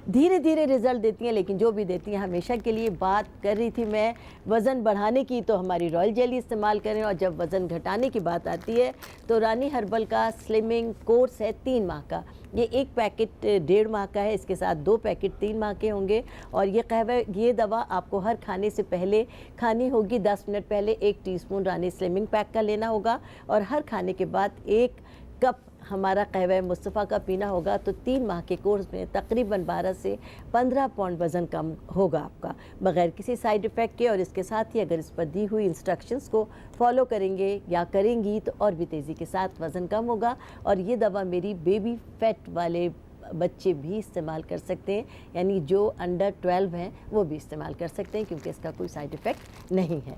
धीरे धीरे रिज़ल्ट देती हैं, लेकिन जो भी देती हैं हमेशा के लिए। बात कर रही थी मैं वज़न बढ़ाने की, तो हमारी रॉयल जेली इस्तेमाल करें। और जब वज़न घटाने की बात आती है तो रानी हर्बल का स्लिमिंग कोर्स है 3 माह का। ये एक पैकेट 1.5 माह का है, इसके साथ 2 पैकेट 3 माह के होंगे। और ये दवा आपको हर खाने से पहले खानी होगी। 10 मिनट पहले 1 टीस्पून रानी स्लिमिंग पैक का लेना होगा और हर खाने के बाद 1 कप हमारा कहवा मुस्तफ़ा का पीना होगा। तो 3 माह के कोर्स में तकरीबन 12 से 15 पाउंड वज़न कम होगा आपका बग़ैर किसी साइड इफ़ेक्ट के। और इसके साथ ही अगर इस पर दी हुई इंस्ट्रक्शंस को फॉलो करेंगे या करेंगी तो और भी तेज़ी के साथ वज़न कम होगा। और ये दवा मेरी बेबी फैट वाले बच्चे भी इस्तेमाल कर सकते हैं, यानी जो अंडर 12 हैं वो भी इस्तेमाल कर सकते हैं, क्योंकि इसका कोई साइड इफ़ेक्ट नहीं है।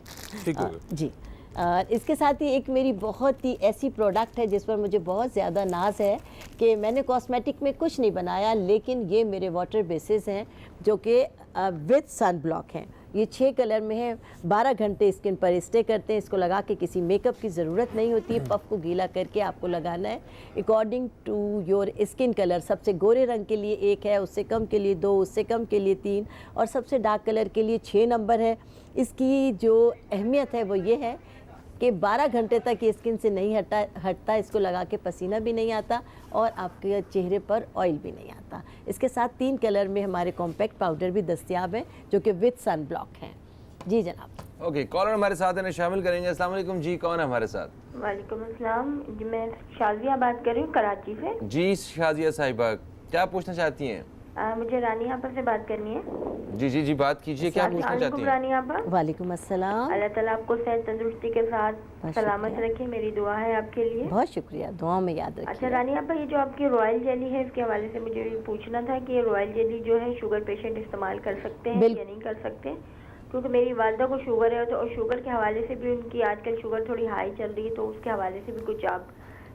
जी, इसके साथ ही एक मेरी बहुत ही ऐसी प्रोडक्ट है जिस पर मुझे बहुत ज़्यादा नाज है कि मैंने कॉस्मेटिक में कुछ नहीं बनाया, लेकिन ये मेरे वाटर बेसिस हैं जो कि विद सन ब्लॉक हैं। ये 6 कलर में है, 12 घंटे स्किन पर स्टे करते हैं। इसको लगा के किसी मेकअप की ज़रूरत नहीं होती है। पफ को गीला करके आपको लगाना है according to your skin colour. सबसे गोरे रंग के लिए 1 है, उससे कम के लिए 2, उससे कम के लिए 3 और सबसे डार्क कलर के लिए 6 नंबर है। इसकी जो अहमियत है वो ये है कि 12 घंटे तक ये स्किन से नहीं हटता, इसको लगा के पसीना भी नहीं आता और आपके चेहरे पर ऑयल भी नहीं आता। इसके साथ 3 कलर में हमारे कॉम्पैक्ट पाउडर भी दस्तयाब हैं जो कि विद सन ब्लॉक हैं। जी जनाब। ओके, कॉलर हमारे साथ है, शामिल करेंगे। अस्सलाम वालेकुम जी, कौन है हमारे साथ? वालेकुम अस्सलाम जी, मैं शाजिया बात कर रही हूँ कराची से। जी शाजिया साहिबा, क्या पूछना चाहती हैं? मुझे रानी आपा से बात करनी है। जी जी जी, बात कीजिए, क्या पूछना चाहती हैं? रानी आपा, वालेकुम अस्सलाम। अल्लाह ताला आपको सेहत तंदुरुस्ती के साथ सलामत रखे, मेरी दुआ है आपके लिए। बहुत शुक्रिया, दुआ में याद रखिए। अच्छा रानी आपा, ये जो आपकी रॉयल जेली है इसके हवाले से मुझे पूछना था कि ये रॉयल जेली जो है शुगर पेशेंट इस्तेमाल कर सकते हैं या नहीं कर सकते? क्योंकि मेरी वालदा को शुगर है और शुगर के हवाले से भी उनकी आजकल शुगर थोड़ी हाई चल रही है, तो उसके हवाले से भी कुछ आप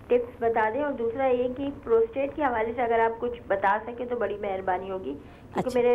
टिप्स बता दें। और दूसरा ये कि प्रोस्टेट के हवाले से अगर आप कुछ बता सकें तो बड़ी मेहरबानी होगी, क्योंकि मेरे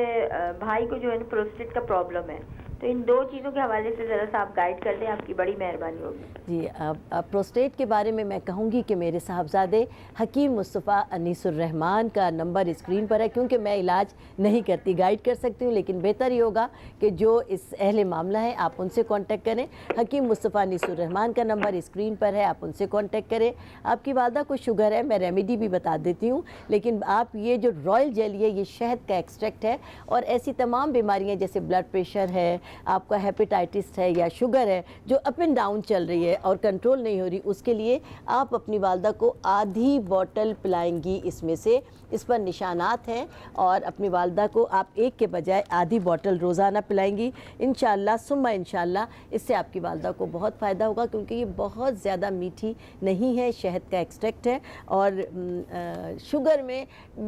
भाई को जो है प्रोस्टेट का प्रॉब्लम है, तो इन 2 चीज़ों के हवाले से ज़रा सा आप गाइड कर दें, आपकी बड़ी मेहरबानी होगी। जी, अब प्रोस्टेट के बारे में मैं कहूँगी कि मेरे साहबजादे हकीम मुस्तफ़ा अनीसुर रहमान का नंबर स्क्रीन पर है, क्योंकि मैं इलाज नहीं करती, गाइड कर सकती हूँ, लेकिन बेहतर ही होगा कि जो इस अहले मामला है आप उनसे कांटेक्ट करें। हकीम मुस्तफ़ा अनीसुर रहमान का नंबर स्क्रीन पर है, आप उनसे कांटेक्ट करें। आपकी वालदा को शुगर है, मैं रेमेडी भी बता देती हूँ, लेकिन आप ये जो रॉयल जेली है ये शहद का एक्सट्रैक्ट है और ऐसी तमाम बीमारियाँ जैसे ब्लड प्रेशर है, آپ کا ہیپیٹائٹس ہے یا شوگر ہے جو اپ اینڈ ڈاؤن چل رہی ہے اور کنٹرول نہیں ہو رہی، اس کے لیے آپ اپنی والدہ کو آدھی بوٹل پلائیں گی اس میں سے، اس پر نشانات ہیں، اور اپنی والدہ کو آپ ایک کے بجائے آدھی بوٹل روزانہ پلائیں گی انشاءاللہ ثم انشاءاللہ۔ اس سے آپ کی والدہ کو بہت فائدہ ہوگا، کیونکہ یہ بہت زیادہ میٹھی نہیں ہے، شہد کا ایکسٹریکٹ ہے، اور شوگر میں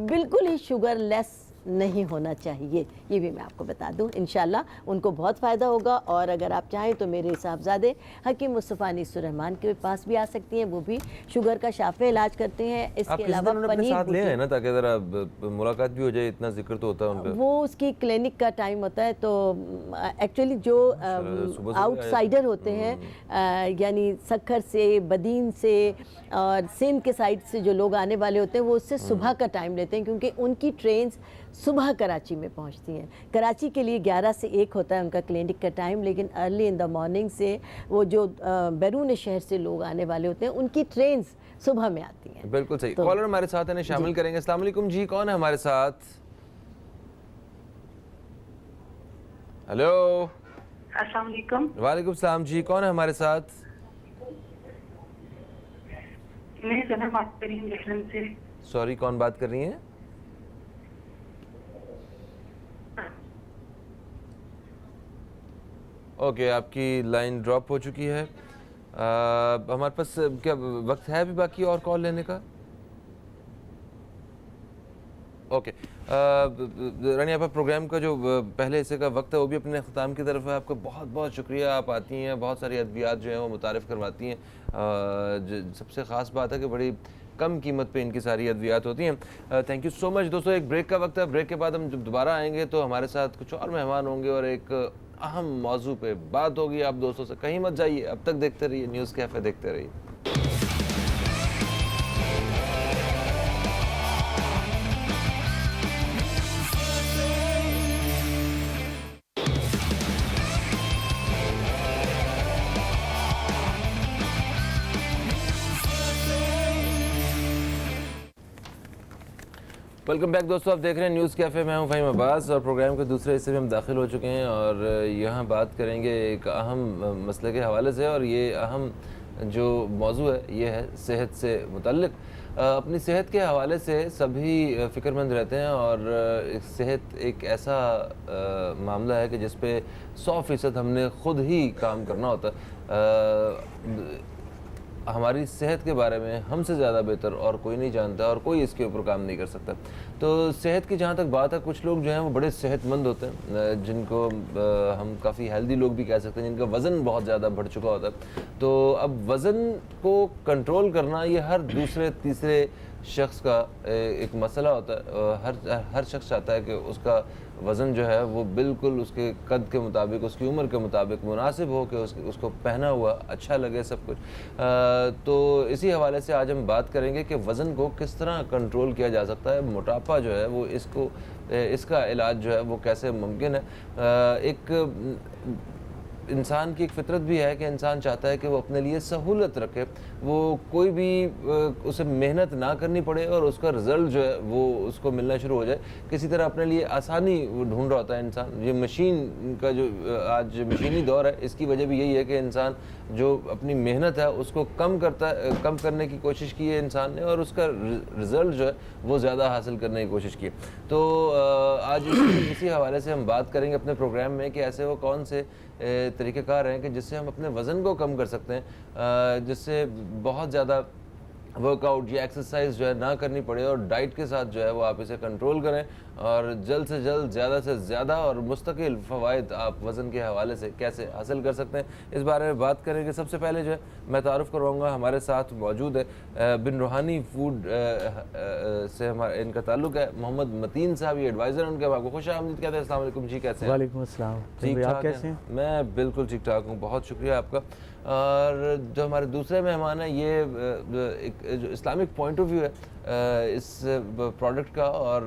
بالکل ہی شوگر لیس نہیں ہونا چاہیے، یہ بھی میں آپ کو بتا دوں۔ انشاءاللہ ان کو بہت فائدہ ہوگا، اور اگر آپ چاہیں تو میرے صاحبزادے حکیم مصطفیٰ انیس الرحمان کے پاس بھی آ سکتی ہیں، وہ بھی شوگر کا شافی علاج کرتے ہیں۔ اس کے علاوہ اپنے ساتھ لے آئے نا، تاکہ ذرا ملاقات بھی ہو جائے، اتنا ذکر تو ہوتا ہے ان پہ۔ وہ اس کی کلینک کا ٹائم ہوتا ہے، تو ایکچولی جو آؤٹ سائڈر ہوتے ہیں، یعنی سکھر سے، بدین سے اور سندھ کے سائڈ سے جو لوگ آنے والے ہوتے ہیں، وہ اس سے صبح کا ٹائم لیتے ہیں، کیونکہ ان کی ٹرینز صبح کراچی میں پہنچتی ہیں۔ کراچی کے لیے 11 سے 1 ہوتا ہے ان کا کلینک کا ٹائم، لیکن ارلی ان دا مارننگ سے وہ جو بیرون شہر سے لوگ آنے والے ہوتے ہیں، ان کی ٹرینز صبح میں آتی ہیں۔ بالکل صحیح۔ کالر ہمارے ساتھ ہیں، شامل کریں گے۔ السلام علیکم جی، کون ہے ہمارے ساتھ؟ ہیلو۔ السلام علیکم۔ وعلیکم السلام جی، کون ہے ہمارے ساتھ؟ میں سنا بات کر رہی ہوں لکھنؤ سے۔ سوری، کون بات کر رہی ہیں؟ اوکے، آپ کی لائن ڈراپ ہو چکی ہے۔ ہمارے پاس کیا وقت ہے ابھی باقی اور کال لینے کا؟ اوکے، رانی آپا، پروگرام کا جو پہلے حصے کا وقت ہے وہ بھی اپنے اختتام کی طرف ہے۔ آپ کا بہت بہت شکریہ، آپ آتی ہیں، بہت ساری ادویات جو ہیں وہ متعارف کرواتی ہیں۔ سب سے خاص بات ہے کہ بڑی کم قیمت پہ ان کی ساری ادویات ہوتی ہیں۔ تھینک یو سو مچ دوستو۔ ایک بریک کا وقت ہے، بریک کے بعد ہم جب دوبارہ آئیں گے تو ہمارے ساتھ کچھ اور مہمان ہوں گے اور ایک اہم موضوع پہ بات ہوگی۔ آپ دوستوں سے کہیں مت جائیے، اب تک دیکھتے رہیے نیوز کیفے، دیکھتے رہیے۔ ویلکم بیک دوستو، آپ دیکھ رہے ہیں نیوز کیفے، میں ہوں فہیم عباس، اور پروگرام کے دوسرے حصے میں ہم داخل ہو چکے ہیں اور یہاں بات کریں گے ایک اہم مسئلے کے حوالے سے، اور یہ اہم جو موضوع ہے یہ ہے صحت سے متعلق۔ اپنی صحت کے حوالے سے سبھی فکر مند رہتے ہیں، اور صحت ایک ایسا معاملہ ہے کہ جس پہ 100% ہم نے خود ہی کام کرنا ہوتا ہے۔ ہماری صحت کے بارے میں ہم سے زیادہ بہتر اور کوئی نہیں جانتا، اور کوئی اس کے اوپر کام نہیں کر سکتا۔ تو صحت کی جہاں تک بات ہے، کچھ لوگ جو ہیں وہ بڑے صحت مند ہوتے ہیں، جن کو ہم کافی ہیلدی لوگ بھی کہہ سکتے ہیں، جن کا وزن بہت زیادہ بڑھ چکا ہوتا ہے۔ تو اب وزن کو کنٹرول کرنا یہ ہر دوسرے تیسرے شخص کا ایک مسئلہ ہوتا ہے۔ ہر شخص چاہتا ہے کہ اس کا وزن جو ہے وہ بالکل اس کے قد کے مطابق، اس کی عمر کے مطابق مناسب ہو، کہ اس کو پہنا ہوا اچھا لگے سب کچھ۔ تو اسی حوالے سے آج ہم بات کریں گے کہ وزن کو کس طرح کنٹرول کیا جا سکتا ہے، موٹاپا جو ہے وہ اس کا علاج جو ہے وہ کیسے ممکن ہے۔ ایک انسان کی ایک فطرت بھی ہے کہ انسان چاہتا ہے کہ وہ اپنے لیے سہولت رکھے، وہ کوئی بھی اسے محنت نہ کرنی پڑے اور اس کا رزلٹ جو ہے وہ اس کو ملنا شروع ہو جائے۔ کسی طرح اپنے لیے آسانی ڈھونڈ رہا ہوتا ہے انسان۔ یہ مشین کا جو آج مشینی دور ہے، اس کی وجہ بھی یہی ہے کہ انسان جو اپنی محنت ہے اس کو کم کرنے کی کوشش کی ہے انسان نے، اور اس کا رزلٹ جو ہے وہ زیادہ حاصل کرنے کی کوشش کی ہے۔ تو آج اسی حوالے سے ہم بات کریں گے اپنے پروگرام میں کہ ایسے وہ کون سے طریقہ کار ہیں کہ جس سے ہم اپنے وزن کو کم کر سکتے ہیں، جس سے بہت زیادہ ورک آؤٹ یا ایکسرسائز جو ہے نہ کرنی پڑے، اور ڈائٹ کے ساتھ جو ہے وہ آپ اسے کنٹرول کریں، اور جلد سے جلد زیادہ سے زیادہ اور مستقل فوائد آپ وزن کے حوالے سے کیسے حاصل کر سکتے ہیں، اس بارے میں بات کریں گے۔ سب سے پہلے جو ہے میں تعارف کرواؤں گا، ہمارے ساتھ موجود ہے بن روحانی فوڈ سے ان کا تعلق ہے، محمد متین صاحب، یہ ایڈوائزر ہیں، ان کے آپ کو خوش آمدید کہتے ہیں۔ السلام علیکم جی، کیسے ہیں؟ وعلیکم السلام۔ ٹھیک آپ کیسے ہیں؟ میں بالکل ٹھیک ٹھاک ہوں، بہت شکریہ آپ کا۔ اور جو ہمارے دوسرے مہمان ہیں، یہ ایک جو اسلامک پوائنٹ آف ویو ہے اس پروڈکٹ کا اور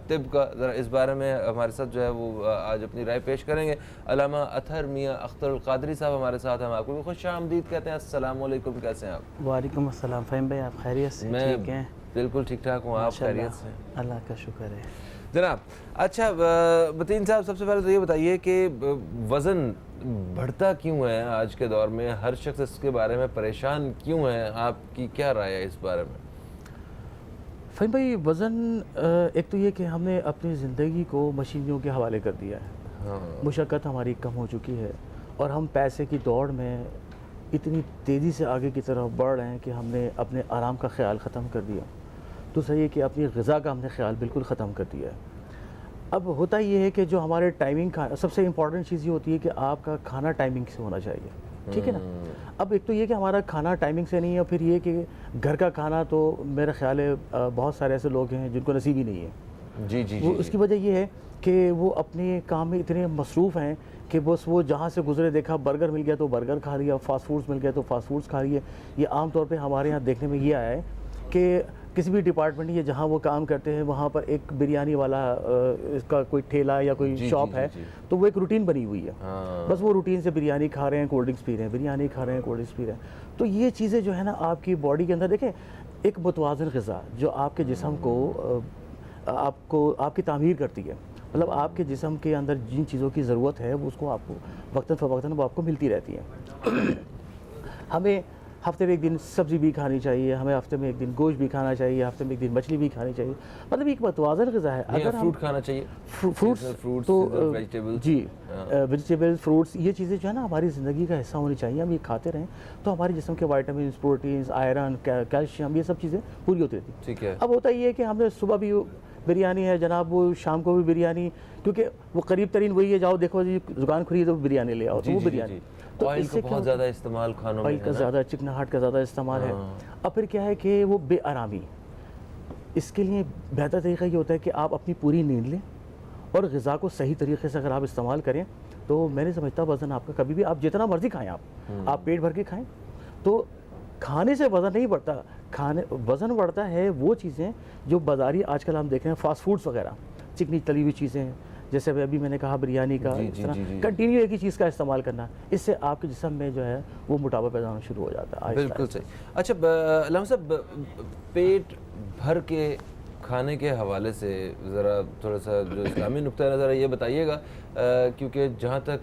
طب کا، ذرا اس بارے میں ہمارے ساتھ جو ہے وہ آج اپنی رائے پیش کریں گے۔ علامہ اطہر میاں اختر القادری صاحب ہمارے ساتھ ہیں، ہم آپ کو بھی خوش آمدید کہتے ہیں۔ السلام علیکم، کیسے ہیں آپ؟ وعلیکم السلام فہیم بھائی، آپ خیریت سے؟ میں ٹھیک ہیں؟ بالکل ٹھیک ٹھاک ہوں، آپ خیریت سے؟ اللہ کا شکر ہے۔ जनाब, अच्छा मतीन साहब, सबसे पहले तो ये बताइए कि वज़न बढ़ता क्यों है आज के दौर में? हर शख्स इसके बारे में परेशान क्यों है? आपकी क्या राय है इस बारे में? फ़हीम भाई, वज़न एक तो ये कि हमने अपनी ज़िंदगी को मशीनियों के हवाले कर दिया है। हाँ, मुशक्क़त हमारी कम हो चुकी है और हम पैसे की दौड़ में इतनी तेज़ी से आगे की तरफ बढ़ रहे हैं कि हमने अपने आराम का ख्याल ख़त्म कर दिया। दूसरा ये कि अपनी ग़िज़ा का हमने ख्याल बिल्कुल ख़त्म कर दिया है। अब होता ये है कि जो हमारे टाइमिंग का सबसे इम्पॉर्टेंट चीज़ ये होती है कि आपका खाना टाइमिंग से होना चाहिए, ठीक है ना। अब एक तो ये कि हमारा खाना टाइमिंग से नहीं है, फिर ये कि घर का खाना तो मेरा ख्याल है बहुत सारे ऐसे लोग हैं जिनको नसीब ही नहीं है। जी जी वो जी, उसकी वजह ये है कि वो अपने काम में इतने मसरूफ़ हैं कि बस वो जहाँ से गुजरे देखा बर्गर मिल गया तो बर्गर खा लिया, फास्ट फूड्स मिल गया तो फास्ट फूड्स खा लिए। ये आम तौर पे हमारे यहाँ देखने में ये आया है कि किसी भी डिपार्टमेंट या जहाँ वो काम करते हैं वहाँ पर एक बिरयानी वाला इसका कोई ठेला या कोई जी, शॉप जी, है, जी, जी। तो वो एक रूटीन बनी हुई है। हाँ। बस वो रूटीन से बिरयानी खा रहे हैं, कोल्ड ड्रिंक्स पी रहे हैं, बिरयानी खा रहे हैं, कोल्ड ड्रिंक्स पी रहे हैं। तो ये चीज़ें जो है ना आपकी बॉडी के अंदर, देखें, एक मुतवाज़िन ग़िज़ा जो आपके जिस्म को आपको आपकी तामीर करती है, मतलब आपके जिस्म के अंदर जिन चीज़ों की ज़रूरत है वो उसको आपको वक्तन फ़वक्तन वो आपको मिलती रहती है। हमें हफ्ते में एक दिन सब्ज़ी भी खानी चाहिए, हमें हफ्ते में एक दिन गोश्त भी खाना चाहिए, हफ्ते में एक दिन मछली भी खानी चाहिए, मतलब एक मुतवाज़िन ग़िज़ा है। अगर फ्रूट खाना चाहिए, फ्रूट्स फ्रूट्स तो वेजिटेबल्स, जी, वेजिटेबल्स, फ्रूट्स, ये चीज़ें जो है ना हमारी ज़िंदगी का हिस्सा होनी चाहिए। हम ये खाते रहें तो हमारे जिस्म के वाइटामिन, प्रोटीन्स, आयरन, कैल्शियम, ये सब चीज़ें पूरी होती रहती हैं। ठीक है। अब होता ये है कि हमने सुबह भी बिरयानी है जनाब, वो शाम को भी बिरयानी, क्योंकि वो करीब तरीन वही है, जाओ देखो जी दुकान खुली है तो बिरयानी ले आओ, तो वो बिरयानी। तो ऑयल इससे का क्या बहुत ज़्यादा इस्तेमाल खानों में ऑयल है का ना? ज़्यादा, चिकनाहट का ज़्यादा इस्तेमाल है। अब फिर क्या है कि वो बेआरामी, इसके लिए बेहतर तरीका ये होता है कि आप अपनी पूरी नींद लें और ग़िज़ा को सही तरीके से अगर आप इस्तेमाल करें तो मैं नहीं समझता वज़न आपका कभी भी, आप जितना मर्ज़ी खाएं, आप पेट भर के खाएं तो खाने से वज़न नहीं बढ़ता। खाने वज़न बढ़ता है वो चीज़ें जो बाज़ारी आजकल हम देख रहे हैं, फास्ट फूड्स वगैरह, चिकनी तली हुई चीज़ें, जैसे अभी मैंने कहा बिरयानी का, जी, इस जी, तरह जी, जी। कंटिन्यू एक ही चीज़ का इस्तेमाल करना, इससे आपके जिस्म में जो है वो मोटापा पैदा होना शुरू हो जाता है। बिल्कुल सही। अच्छा अल्लामा साहब, पेट भर के खाने के हवाले से ज़रा थोड़ा सा जो इस्लामी नुक्ता नज़र है ये बताइएगा, क्योंकि जहाँ तक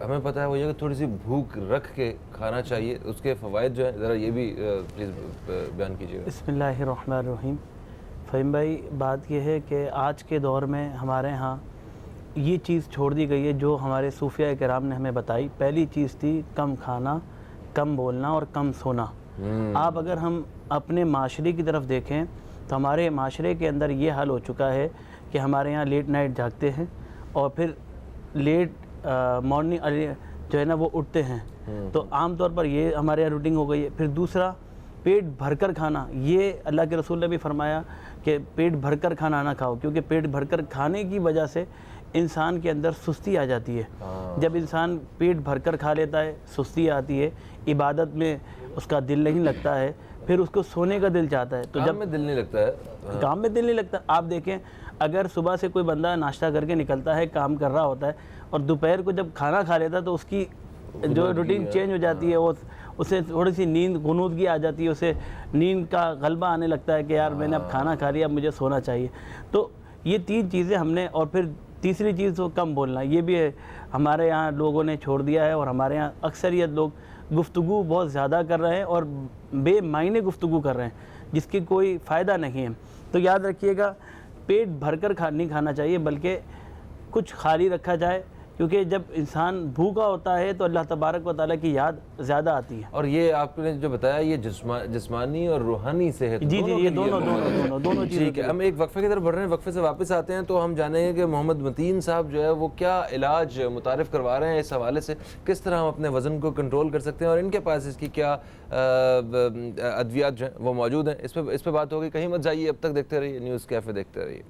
हमें पता है वो ये कि थोड़ी सी भूख रख के खाना चाहिए, उसके फ़वाइद जो हैं ज़रा ये भी प्लीज़ बयान कीजिएगा। बिस्मिल्लाहिर्रहमानिर्रहीम। फ़हीम भाई, बात यह है कि आज के दौर में हमारे यहाँ ये चीज़ छोड़ दी गई है जो हमारे सूफिया किराम ने हमें बताई। पहली चीज़ थी कम खाना, कम बोलना और कम सोना। आप अगर हम अपने माशरे की तरफ देखें तो हमारे माशरे के अंदर ये हाल हो चुका है कि हमारे यहाँ लेट नाइट जागते हैं और फिर लेट मॉर्निंग जो है ना वो उठते हैं, तो आम तौर पर ये हमारे यहाँ रूटीन हो गई है। फिर दूसरा, पेट भरकर खाना, ये अल्लाह के रसूल ने भी फरमाया कि पेट भरकर खाना ना खाओ, क्योंकि पेट भरकर खाने की वजह से इंसान के अंदर सुस्ती आ जाती है। जब इंसान पेट भरकर खा लेता है, सुस्ती आती है, इबादत में उसका दिल नहीं लगता है, फिर उसको सोने का दिल चाहता है। तो जब में दिल नहीं लगता है, काम में दिल नहीं लगता। आप देखें, अगर सुबह से कोई बंदा नाश्ता करके निकलता है, काम कर रहा होता है, और दोपहर को जब खाना खा लेता है तो उसकी जो रूटीन चेंज हो जाती है, वो उसे थोड़ी सी नींद गुनूदगी आ जाती है, उसे नींद का गलबा आने लगता है कि यार मैंने अब खाना खा लिया, अब मुझे सोना चाहिए। तो ये तीन चीज़ें हमने, और फिर तीसरी चीज़ तो कम बोलना, ये भी है हमारे यहाँ लोगों ने छोड़ दिया है। और हमारे यहाँ अक्सरियत लोग गुफ्तगू बहुत ज़्यादा कर रहे हैं और बेमायने गुफ्तगू कर रहे हैं जिसकी कोई फ़ायदा नहीं है। तो याद रखिएगा, पेट भरकर नहीं खाना चाहिए, बल्कि कुछ खाली रखा जाए, क्योंकि जब इंसान भूखा होता है तो अल्लाह तबारक व तआला की याद ज़्यादा आती है। और ये आपने जो बताया ये जिस्मानी और रूहानी सेहत, जी जी, ये दोनों चीज़ें। ठीक है, हम एक वक्फे की तरफ बढ़ रहे हैं, वक्फे से वापस आते हैं तो हम जानेंगे कि मोहम्मद मतीन साहब जो है वो क्या इलाज मुतारिफ़ करवा रहे हैं इस हवाले से, किस तरह हम अपने वज़न को कंट्रोल कर सकते हैं और इनके पास इसकी क्या अद्वियात जो हैं वो मौजूद हैं। इस पर बात होगी, कहीं मत जाइए, अब तक देखते रहिए न्यूज़ कैफ़े, देखते रहिए।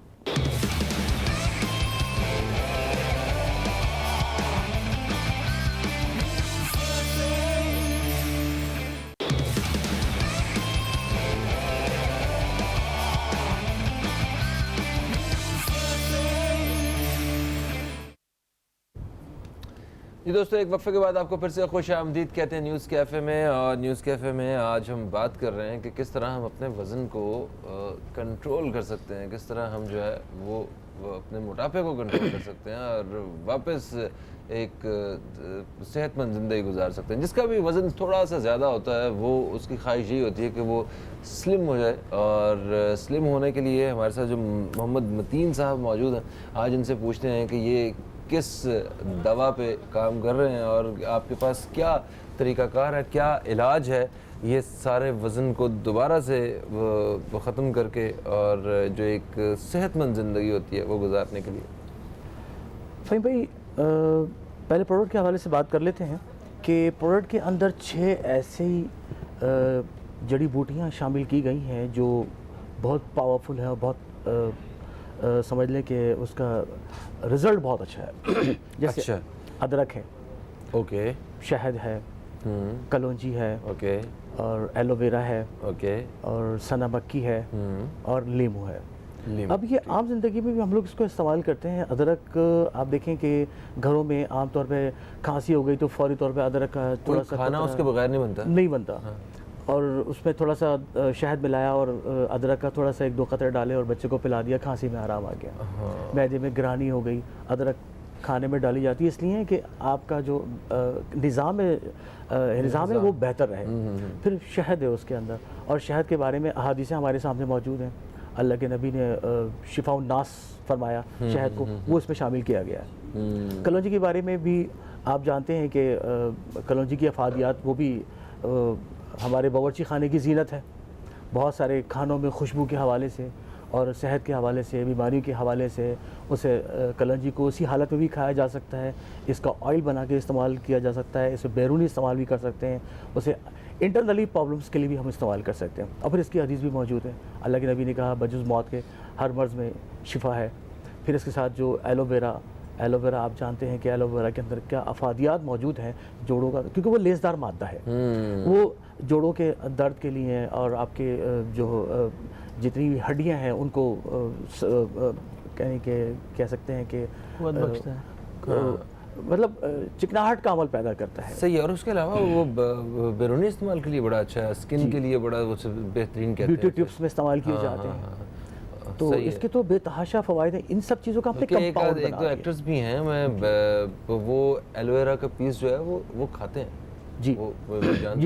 جی دوستوں، ایک وقفے کے بعد آپ کو پھر سے خوش آمدید کہتے ہیں نیوز کیفے میں. اور نیوز کیفے میں آج ہم بات کر رہے ہیں کہ کس طرح ہم اپنے وزن کو کنٹرول کر سکتے ہیں, کس طرح ہم جو ہے وہ اپنے موٹاپے کو کنٹرول کر سکتے ہیں اور واپس ایک صحت مند زندگی گزار سکتے ہیں. جس کا بھی وزن تھوڑا سا زیادہ ہوتا ہے وہ اس کی خواہش یہی ہوتی ہے کہ وہ سلم ہو جائے, اور سلم ہونے کے لیے ہمارے ساتھ جو محمد متین صاحب موجود ہیں, آج ان سے پوچھتے ہیں کہ یہ کس دوا پہ کام کر رہے ہیں اور آپ کے پاس کیا طریقہ کار ہے, کیا علاج ہے یہ سارے وزن کو دوبارہ سے ختم کر کے اور جو ایک صحت مند زندگی ہوتی ہے وہ گزارنے کے لیے. فہیم بھائی, پہلے پروڈکٹ کے حوالے سے بات کر لیتے ہیں کہ پروڈکٹ کے اندر 6 ایسی جڑی بوٹیاں شامل کی گئی ہیں جو بہت پاورفل ہیں اور بہت سمجھ لیں کہ اس کا رزلٹ بہت اچھا ہے. جیسے ادرک ہے, اوکے, شہد ہے, کلونجی ہے, اوکے, اور ایلو ویرا ہے, اوکے, اور سنا مکی ہے, اور لیمو ہے. اب یہ عام زندگی میں بھی ہم لوگ اس کو استعمال کرتے ہیں. ادرک آپ دیکھیں کہ گھروں میں عام طور پہ کھانسی ہو گئی تو فوری طور پہ ادرک کا تھوڑا سا کھانا اس کے بغیر نہیں بنتا, اور اس میں تھوڑا سا شہد ملایا اور ادرک کا تھوڑا سا 1-2 قطرے ڈالے اور بچے کو پلا دیا, کھانسی میں آرام آ گیا. معدے میں گرانی ہو گئی, ادرک کھانے میں ڈالی جاتی ہے اس لیے کہ آپ کا جو نظام ہے وہ بہتر رہے. پھر شہد ہے اس کے اندر, اور شہد کے بارے میں احادیثیں ہمارے سامنے موجود ہیں. اللہ کے نبی نے شفاء الناس فرمایا شہد کو, وہ اس میں شامل کیا گیا ہے. کلونجی کے بارے میں بھی آپ جانتے ہیں کہ کلونجی کی افادیات وہ بھی ہمارے باورچی خانے کی زینت ہے. بہت سارے کھانوں میں خوشبو کے حوالے سے اور صحت کے حوالے سے, بیماریوں کے حوالے سے اسے کلونجی کو اسی حالت میں بھی کھایا جا سکتا ہے. اس کا آئل بنا کے استعمال کیا جا سکتا ہے, اسے بیرونی استعمال بھی کر سکتے ہیں, اسے انٹرنلی پرابلمس کے لیے بھی ہم استعمال کر سکتے ہیں. اور پھر اس کی حدیث بھی موجود ہے, اللہ کے نبی نے کہا بجز موت کے ہر مرض میں شفا ہے. پھر اس کے ساتھ جو ایلو ویرا آپ جانتے ہیں کہ ایلو ویرا کے اندر کیا افادیات موجود ہیں جوڑوں کا, کیونکہ وہ لیسدار مادہ ہے. وہ جوڑوں کے درد کے لیے اور آپ کے جو جتنی بھی ہڈیاں ہیں ان کو کہہ سکتے ہیں کہ مطلب چکناہٹ کا عمل پیدا کرتا ہے. صحیح ہے. اور اس کے علاوہ وہ بیرونی استعمال کے لیے بڑا اچھا ہے, اسکن کے لیے بڑا بہترین کہتے ہیں, بیوٹی ٹپس میں استعمال کیے جاتے ہیں. تو اس کے تو بے تحاشا فوائد ہیں. ان سب چیزوں کا ہم نے کمپاؤنڈ ایک دو ایکٹرز بھی ہیں, وہ ایلوویرا کا پیس جو ہے وہ کھاتے ہیں. جی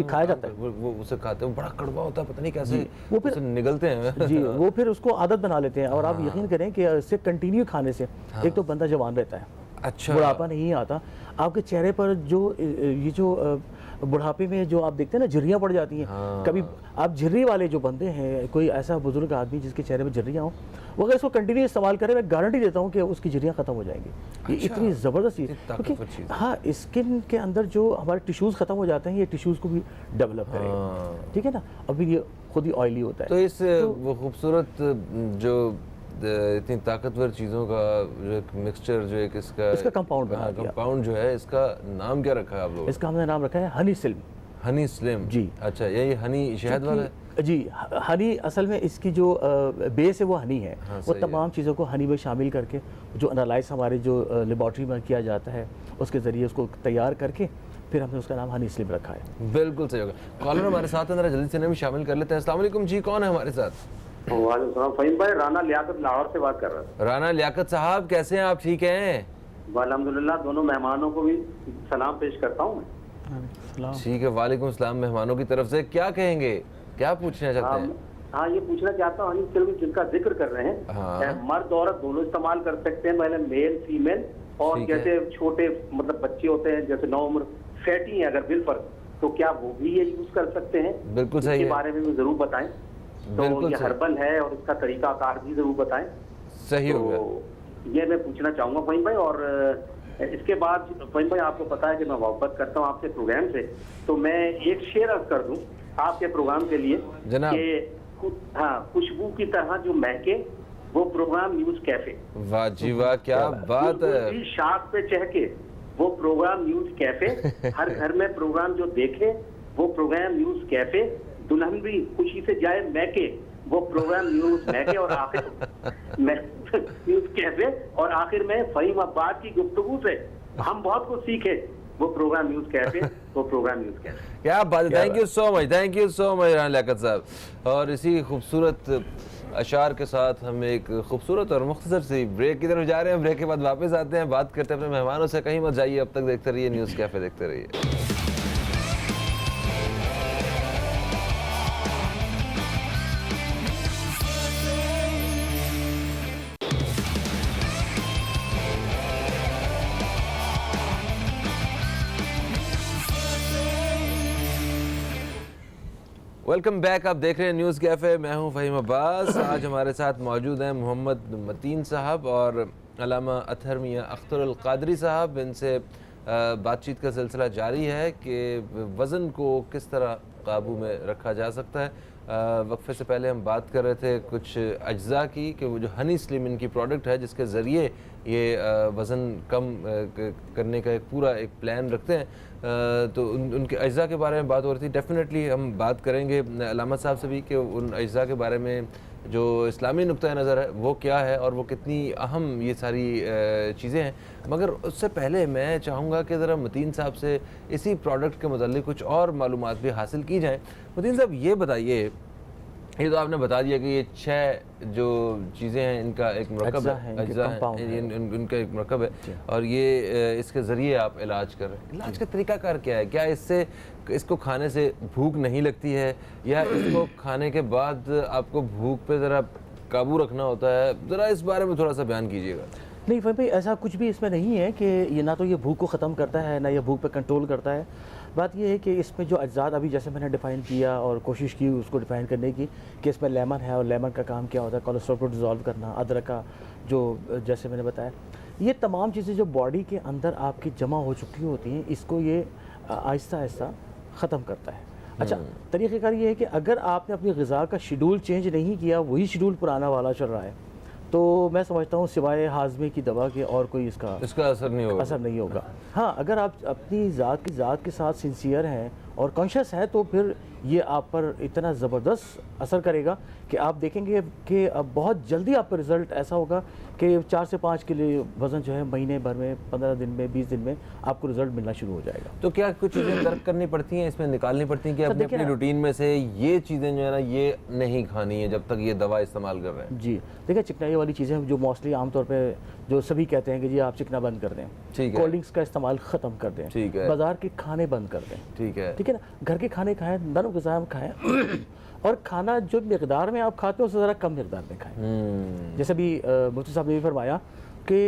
کھایا جاتا ہے, وہ اسے کھاتے ہیں, بڑا کڑوا ہوتا ہے, پتہ نہیں کیسے وہ پھر نگلتے ہیں. جی وہ پھر اس کو عادت بنا لیتے ہیں. اور آپ یقین کریں کہ اس سے کنٹینیو کھانے سے ایک تو بندہ جوان رہتا ہے, اچھا بڑھاپا نہیں آتا. آپ کے چہرے پر جو یہ جو بڑھاپے میں جو آپ دیکھتے ہیں نا جھریاں پڑ جاتی ہیں, کبھی آپ جھری والے جو بندے ہیں, کوئی ایسا بزرگ آدمی جس کے چہرے میں جھریاں ہوں, وہ اگر اس کو کنٹینیو استعمال کرے, میں گارنٹی دیتا ہوں کہ اس کی جھریاں ختم ہو جائیں گی. یہ اتنی زبردست چیز, کیونکہ ہاں اسکن کے اندر جو ہمارے ٹیشوز ختم ہو جاتے ہیں, یہ ٹیشوز کو بھی ڈیولپ کرے گا, ٹھیک ہے نا. اور پھر یہ خود ہی آئلی ہوتا ہے. تو اس وہ خوبصورت جو اتنی طاقتور چیزوں کا جو ایک مکسچر, جو ایک اس کا کمپاؤنڈ جو ہے, اس کا نام کیا رکھا ہے آپ لوگوں نے؟ اس کا ہم نے نام رکھا ہے ہنی سلم. ہنی سلم, جی. اچھا, یہ ہنی شہد والا ہے. جی ہنی اصل میں اس کی جو بیس ہے وہ ہنی ہے. وہ تمام چیزوں کو ہنی میں شامل کر کے جو انالائز ہمارے جو لیبارٹری میں کیا جاتا ہے اس کے ذریعے اس کو تیار کر کے پھر ہم نے اس کا نام ہنی سلم رکھا ہے. بالکل صحیح ہوگا. کالر ہمارے ساتھ ہیں, ذرا جلدی سے انہیں بھی شامل کر لیتے ہیں. السلام علیکم جی, کون ہے ہمارے ساتھ؟ وعلیکم السلام. فہیم بھائی, رانا لیاقت لاہور سے بات کر رہا ہوں. رانا لیاقت صاحب, کیسے ہیں آپ؟ ٹھیک ہیں الحمدللہ. دونوں مہمانوں کو بھی سلام پیش کرتا ہوں. ٹھیک ہے, وعلیکم السلام مہمانوں کی طرف سے. کیا کہیں گے, کیا پوچھنا چاہتے ہیں؟ ہاں یہ پوچھنا چاہتا ہوں, فلم جن کا ذکر کر رہے ہیں, مرد عورت دونوں استعمال کر سکتے ہیں, پہلے میل فیمیل, اور جیسے چھوٹے مطلب بچے ہوتے ہیں جیسے 9 عمر فیٹی ہیں اگر بالفرض, تو کیا وہ بھی یہ یوز کر سکتے ہیں؟ بالکل صحیح ہے, اس کے بارے میں بھی ضرور بتائیں. تو یہ ہربل ہے اور اس کا طریقہ کار بھی ضرور بتائیں. صحیح ہو گیا, یہ میں پوچھنا چاہوں گا فہیم بھائی. اور اس کے بعد فہیم بھائی آپ کو پتا ہے کہ میں محبت کرتا ہوں آپ کے پروگرام سے, تو میں ایک شعر عرض کر دوں آپ کے پروگرام کے لیے کہ ہاں, خوشبو کی طرح جو مہکے وہ پروگرام نیوز کیفے. واہ جی واہ, کیا بات ہے. شاخ پہ چہکے وہ پروگرام نیوز کیفے, ہر گھر میں پروگرام جو دیکھے وہ پروگرام نیوز کیفے, دلہن بھی خوشی سے جائے میکے وہ پروگرام نیوز میکے, اور آخر نیوز کیفے. اور آخر میں فہیم عباد کی گفتگو سے ہم بہت کچھ سیکھے, वो प्रोग्राम न्यूज कैफे, वो प्रोग्राम न्यूज कैफे। क्या बात है, thank you so much Rana Liaquat साहब। और इसी खूबसूरत अशार के साथ हम एक खूबसूरत और मुख्तसर सी ब्रेक की तरफ जा रहे हैं। ब्रेक के बाद वापस आते हैं, बात करते हैं अपने मेहमानों से। कहीं मत जाइए, अब तक देखते रहिए न्यूज़ कैफे, देखते रहिए। वेलकम बैक, आप देख रहे हैं न्यूज़ कैफ़े। मैं हूं फ़हीम अब्बास। आज हमारे साथ मौजूद हैं मोहम्मद मतीन साहब और अल्लामा अतहर मियां अख्तर अल क़ादरी साहब। इनसे बातचीत का सिलसिला जारी है कि वज़न को किस तरह काबू में रखा जा सकता है। वक्फे से पहले हम बात कर रहे थे कुछ अज्जा की, कि वो जो हनी स्लिम इनकी प्रोडक्ट है जिसके ज़रिए ये वज़न कम करने का एक पूरा एक प्लान रखते हैं, तो उनके अज्जा के बारे में बात हो रही थी। डेफिनेटली हम बात करेंगे अल्लामा साहब से भी कि उन अज्जा के बारे में जो इस्लामी नुक्ता नज़र है वो क्या है और वो कितनी अहम ये सारी चीज़ें हैं। मगर उससे पहले मैं चाहूँगा कि ज़रा मतीन साहब से इसी प्रोडक्ट के मुताल्लिक़ कुछ और मालूमात भी हासिल की जाएँ। मतीन साहब ये बताइए, ये तो आपने बता दिया कि ये 6 जो चीज़ें हैं इनका एक मरकब है, अज्जा है, इनका एक मरकब है और ये इसके ज़रिए आप इलाज कर रहे हैं। इलाज का तरीक़ाकार क्या है? क्या इससे इसको खाने से भूख नहीं लगती है या इसको खाने के बाद आपको भूख पे ज़रा काबू रखना होता है? ज़रा इस बारे में थोड़ा सा बयान कीजिएगा। नहीं भाई, ऐसा कुछ भी इसमें नहीं है कि ये ना तो ये भूख को ख़त्म करता है ना ये भूख पे कंट्रोल करता है। बात ये है कि इसमें जो अज्जात अभी जैसे मैंने डिफ़ाइन किया और कोशिश की उसको डिफ़ाइन करने की कि इसमें लेमन है और लेमन का काम क्या होता है, कोलेस्ट्रॉल को डिज़ोल्व करना, अदरक का जो जैसे मैंने बताया, ये तमाम चीज़ें जो बॉडी के अंदर आपकी जमा हो चुकी होती हैं इसको ये आहिस्ता आहिस्ता ख़त्म करता है। अच्छा, तरीक़ेकार ये है कि अगर आपने अपनी ग़िज़ा का शेड्यूल चेंज नहीं किया, वही शेड्यूल पुराना वाला चल रहा है, तो मैं समझता हूँ सिवाय हाजमे की दवा के और कोई इसका असर नहीं होगा। हाँ, अगर आप अपनी ज़ात के साथ सिंसियर हैं और कॉन्शियस हैं तो फिर ये आप पर इतना ज़बरदस्त असर करेगा कि आप देखेंगे कि अब बहुत जल्दी आप पर रिज़ल्ट ऐसा होगा कि 4 से 5 किलो वज़न जो है महीने भर में, 15 दिन में, 20 दिन में आपको रिज़ल्ट मिलना शुरू हो जाएगा। तो क्या कुछ चीज़ें तर्क करनी पड़ती हैं, इसमें निकालनी पड़ती हैं कि अपनी रूटीन में से ये चीज़ें जो है ना ये नहीं खानी है जब तक ये दवा इस्तेमाल कर रहे हैं? जी देखिए, चिकनाई वाली चीज़ें जो मोस्टली आमतौर पर जो सभी कहते हैं कि जी आप चिकना बंद कर दें, ठीक है, कोल्ड ड्रिंक्स का इस्तेमाल ख़त्म कर दें, ठीक है, बाज़ार के खाने बंद कर दें, ठीक है ना, घर के खाने खाएं, नरम ग़िज़ा खाएं और खाना जो मिकदार में आप खाते हो उससे ज़रा कम मिकदार में खाएं। जैसे भी मुफ्ती साहब ने भी फरमाया कि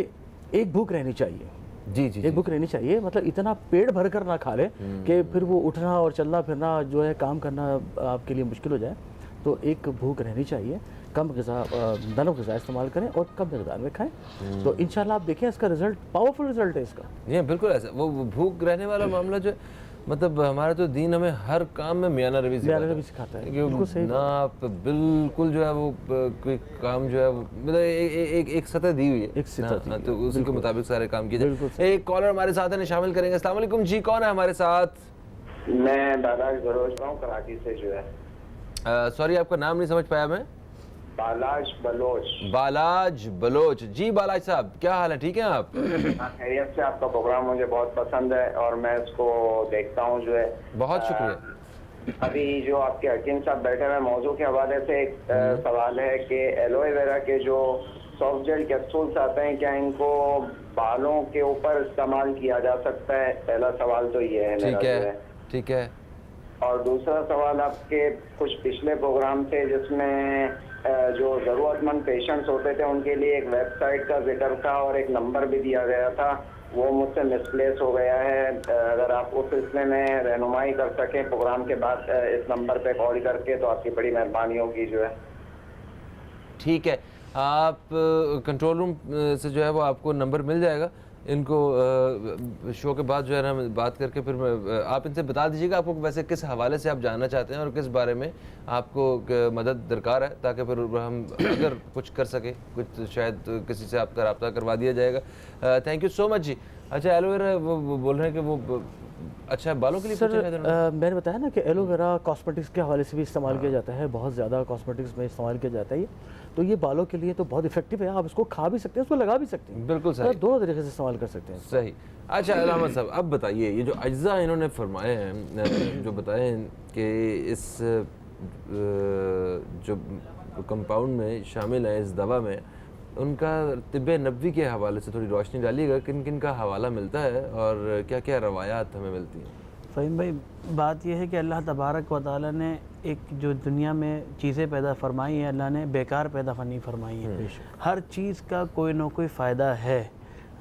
एक भूख रहनी चाहिए। जी एक भूख रहनी चाहिए, मतलब इतना पेट भर कर ना खा ले कि फिर वो उठना और चलना फिरना जो है काम करना आपके लिए मुश्किल हो जाए। तो एक भूख रहनी चाहिए, कम ग़िज़ा, नरम ग़िज़ा इस्तेमाल करें और कम मिकदार में खाएं, तो इंशाल्लाह आप देखें इसका रिज़ल्ट, पावरफुल रिज़ल्ट है इसका। ये बिल्कुल ऐसा वो भूख रहने वाला मामला जो मतलब हमारा तो दीन हमें हर काम में मियाना रवि सिखाता है। बिल्कुल सही ना, आप बिल्कुल जो है वो कोई काम जो है मतलब एक सतह दी हुई है, एक सतह, तो उसी के मुताबिक सारे काम किए जाए। एक कॉलर हमारे साथ है, शामिल करेंगे। अस्सलाम वालेकुम जी, कौन है हमारे साथ? मैं बालाज बलोच हूँ, कराची से जो है। सॉरी, आपका नाम नहीं समझ पाया मैं। बालाज बलोच। बालाज बलोच जी। बालाज साहब क्या हाल है, ठीक है आप? खैरियत से। आपका प्रोग्राम मुझे बहुत पसंद है और मैं इसको देखता हूँ जो है। बहुत शुक्रिया। अभी जो आपके हकीम साहब बैठे हुए मौजू के हवाले से एक सवाल है कि एलोवेरा के जो सॉफ्ट जेल कैप्सूल्स आते हैं, क्या इनको बालों के ऊपर इस्तेमाल किया जा सकता है? पहला सवाल तो ये है मेरा। ठीक है। और दूसरा सवाल आपके कुछ पिछले प्रोग्राम थे जिसमें जो ज़रूरतमंद पेशेंट्स होते थे उनके लिए एक वेबसाइट का जिक्र था और एक नंबर भी दिया गया था, वो मुझसे मिसप्लेस हो गया है। अगर आप उस सिलसिले में रहनुमाई कर सकें प्रोग्राम के बाद इस नंबर पे कॉल करके तो आपकी बड़ी मेहरबानी होगी जो है। ठीक है, आप कंट्रोल रूम से जो है वो आपको नंबर मिल जाएगा। इनको शो के बाद जो है ना बात करके फिर आप इनसे बता दीजिएगा आपको वैसे किस हवाले से आप जानना चाहते हैं और किस बारे में आपको मदद दरकार है, ताकि फिर हम अगर कुछ कर सके, कुछ शायद किसी से आपका रब्ता करवा दिया जाएगा। थैंक यू सो मच जी। اچھا ایلو ویرا وہ بول رہے ہیں کہ وہ اچھا بالوں کے لیے سر میں نے بتایا نا کہ ایلو ویرا کاسمیٹکس کے حوالے سے بھی استعمال کیا جاتا ہے, بہت زیادہ کاسمیٹکس میں استعمال کیا جاتا ہے یہ, تو یہ بالوں کے لیے تو بہت افیکٹو ہے. آپ اس کو کھا بھی سکتے ہیں, اس کو لگا بھی سکتے ہیں, بالکل صحیح, دونوں طریقے سے استعمال کر سکتے ہیں. صحیح. اچھا علامہ صاحب اب بتائیے یہ جو اجزاء انہوں نے فرمائے ہیں, جو بتائے ہیں کہ اس جو کمپاؤنڈ میں شامل ہیں اس دوا میں, ان کا طب نبوی کے حوالے سے تھوڑی روشنی ڈالیے گا, کن کن کا حوالہ ملتا ہے اور کیا کیا روایات ہمیں ملتی ہیں؟ فہیم بھائی بات یہ ہے کہ اللہ تبارک و تعالیٰ نے ایک جو دنیا میں چیزیں پیدا فرمائی ہیں, اللہ نے بیکار پیدا نہیں فرمائی ہیں. ہر چیز کا کوئی نہ کوئی فائدہ ہے,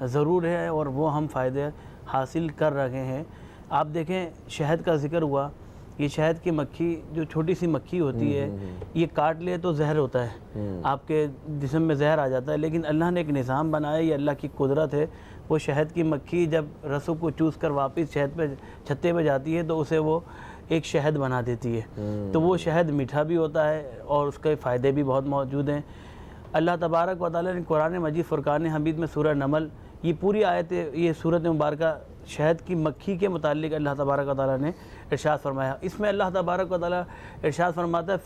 ضرور ہے, اور وہ ہم فائدے حاصل کر رہے ہیں. آپ دیکھیں شہد کا ذکر ہوا, یہ شہد کی مکھی جو چھوٹی سی مکھی ہوتی ہے, یہ کاٹ لے تو زہر ہوتا ہے, آپ کے جسم میں زہر آ جاتا ہے, لیکن اللہ نے ایک نظام بنایا, یہ اللہ کی قدرت ہے. وہ شہد کی مکھی جب رسوں کو چوس کر واپس شہد پہ چھتے پہ جاتی ہے تو اسے وہ ایک شہد بنا دیتی ہے. تو وہ شہد میٹھا بھی ہوتا ہے اور اس کے فائدے بھی بہت موجود ہیں. اللہ تبارک و تعالیٰ نے قرآن مجید فرقان حمید میں سورہ نمل, یہ پوری آیت, یہ سورۃ مبارکہ شہد کی مکھی کے متعلق اللہ تبارک و تعالیٰ نے ارشاد فرمایا. اس میں اللہ تبارک و تعالیٰ ارشاد فرماتا ہے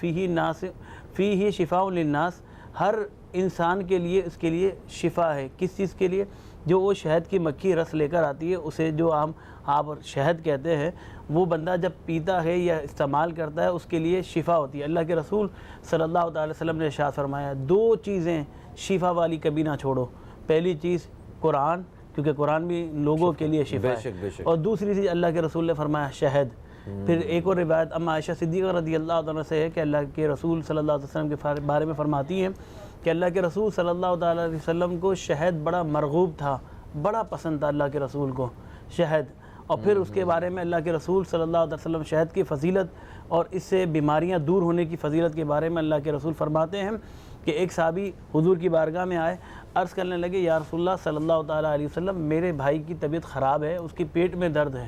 فیہ شفاء للناس, ہر انسان کے لیے اس کے لیے شفا ہے. کس چیز کے لیے؟ جو وہ شہد کی مکھی رس لے کر آتی ہے, اسے جو آپ شہد کہتے ہیں, وہ بندہ جب پیتا ہے یا استعمال کرتا ہے اس کے لیے شفا ہوتی ہے. اللہ کے رسول صلی اللہ تعالی وسلم نے ارشاد فرمایا 2 چیزیں شفا والی کبھی نہ چھوڑو. پہلی چیز قرآن, کیونکہ قرآن بھی لوگوں کے لیے شفا ہے, اور دوسری چیز اللہ کے رسول نے فرمایا شہد. پھر ایک اور روایت اما عائشہ صدیقہ رضی اللہ عنہ سے ہے کہ اللہ کے رسول صلی اللہ علیہ وسلم کے بارے میں فرماتی ہیں کہ اللہ کے رسول صلی اللہ تعالی علیہ وسلم کو شہد بڑا مرغوب تھا, بڑا پسند تھا اللہ کے رسول کو شہد. اور پھر اس کے بارے میں اللہ کے رسول صلی اللہ علیہ وسلم شہد کی فضیلت اور اس سے بیماریاں دور ہونے کی فضیلت کے بارے میں اللہ کے رسول فرماتے ہیں کہ ایک صحابی حضور کی بارگاہ میں آئے, عرض کرنے لگے یا رسول اللہ صلی اللہ تعالیٰ علیہ وسلم, میرے بھائی کی طبیعت خراب ہے, اس کی پیٹ میں درد ہے,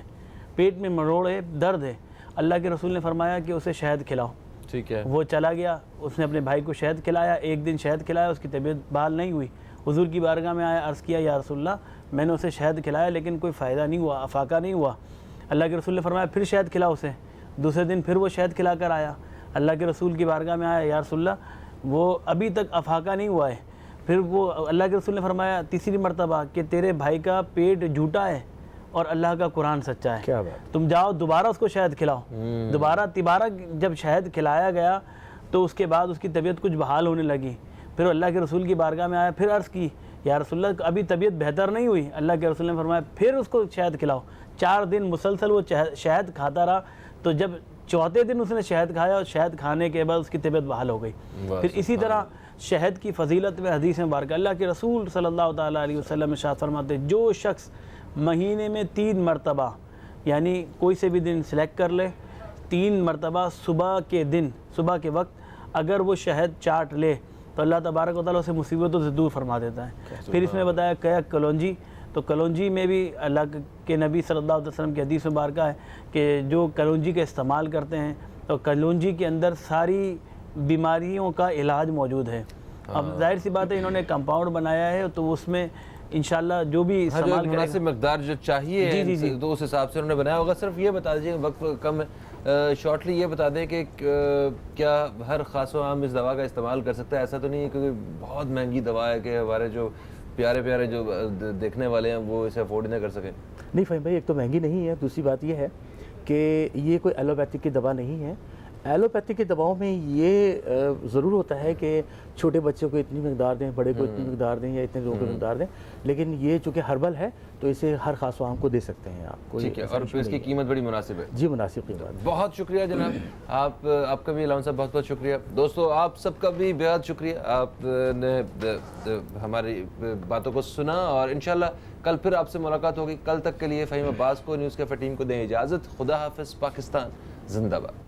پیٹ میں مروڑ ہے, درد ہے. اللہ کے رسول نے فرمایا کہ اسے شہد کھلاؤ. ٹھیک ہے, وہ چلا گیا, اس نے اپنے بھائی کو شہد کھلایا. ایک دن شہد کھلایا, اس کی طبیعت بحال نہیں ہوئی. حضور کی بارگاہ میں آیا, عرض کیا یا رسول اللہ میں نے اسے شہد کھلایا لیکن کوئی فائدہ نہیں ہوا, افاقہ نہیں ہوا. اللہ کے رسول نے فرمایا پھر شہد کھلاؤ اسے. دوسرے دن پھر وہ شہد کھلا کر آیا, اللہ کے رسول کی بارگاہ میں آیا, یا رسول اللہ وہ ابھی تک افاقہ نہیں ہوا ہے. پھر وہ اللہ کے رسول نے فرمایا تیسری مرتبہ کہ تیرے بھائی کا پیٹ جھوٹا ہے اور اللہ کا قرآن سچا ہے, کیا بات, تم جاؤ دوبارہ اس کو شہد کھلاؤ. دوبارہ تیبارہ جب شہد کھلایا گیا تو اس کے بعد اس کی طبیعت کچھ بحال ہونے لگی. پھر اللہ کے رسول کی بارگاہ میں آیا, پھر عرض کی یا رسول اللہ ابھی طبیعت بہتر نہیں ہوئی. اللہ کے رسول نے فرمایا پھر اس کو شہد کھلاؤ. 4 دن مسلسل وہ شہد کھاتا رہا, تو جب چوتھے دن اس نے شہد کھایا اور شہد کھانے کے بعد اس کی طبیعت بحال ہو گئی. پھر اسی طرح شہد کی فضیلت میں حدیث مبارکہ اللہ کے رسول صلی اللہ تعالیٰ علیہ وسلم ارشاد فرماتے جو شخص مہینے میں 3 مرتبہ, یعنی کوئی سے بھی دن سلیکٹ کر لے, 3 مرتبہ صبح کے وقت اگر وہ شہد چاٹ لے تو اللہ تبارک و تعالیٰ اسے مصیبتوں سے دور فرما دیتا ہے. پھر اس میں بتایا کہ کلونجی, تو کلونجی میں بھی اللہ کے نبی صلی اللہ علیہ وسلم کی حدیث مبارکہ ہے کہ جو کلونجی کا استعمال کرتے ہیں تو کلونجی کے اندر ساری بیماریوں کا علاج موجود ہے. اب ظاہر سی بات ہے انہوں نے کمپاؤنڈ بنایا ہے تو اس میں انشاءاللہ جو بھی استعمال کریں مناسب مقدار جو چاہیے تو اس حساب سے انہوں نے بنایا ہوگا. صرف یہ بتا دیجیے, وقت کم ہے, شارٹلی یہ بتا دیں کہ کیا ہر خاص و عام اس دوا کا استعمال کر سکتا ہے؟ ایسا تو نہیں ہے کیونکہ بہت مہنگی دوا ہے کہ ہمارے جو پیارے جو دیکھنے والے ہیں وہ اسے افورڈ نہ کر سکیں. نہیں فہیم بھائی, ایک تو مہنگی نہیں ہے, دوسری بات یہ ہے کہ یہ کوئی ایلوپیتھک کی دوا نہیں ہے. ایلوپیتھک کی دواؤں میں یہ ضرور ہوتا ہے کہ چھوٹے بچوں کو اتنی مقدار دیں, بڑے کو اتنی مقدار دیں یا اتنے لوگوں کو مقدار دیں, لیکن یہ چونکہ ہربل ہے تو اسے ہر خاص و عام کو دے سکتے ہیں آپ. ٹھیک ہے, اور پھر اس کی قیمت بڑی مناسب ہے. جی مناسب قیمت. بہت شکریہ جناب, آپ کا بھی علامہ صاحب بہت شکریہ. دوستو آپ سب کا بھی بہت شکریہ, آپ نے ہماری باتوں کو سنا اور انشاءاللہ کل پھر آپ سے ملاقات ہوگی. کل تک کے لیے فہیم عباس کو, نیوز کیفے ٹیم کو دیں اجازت. خدا حافظ. پاکستان زندہ باد.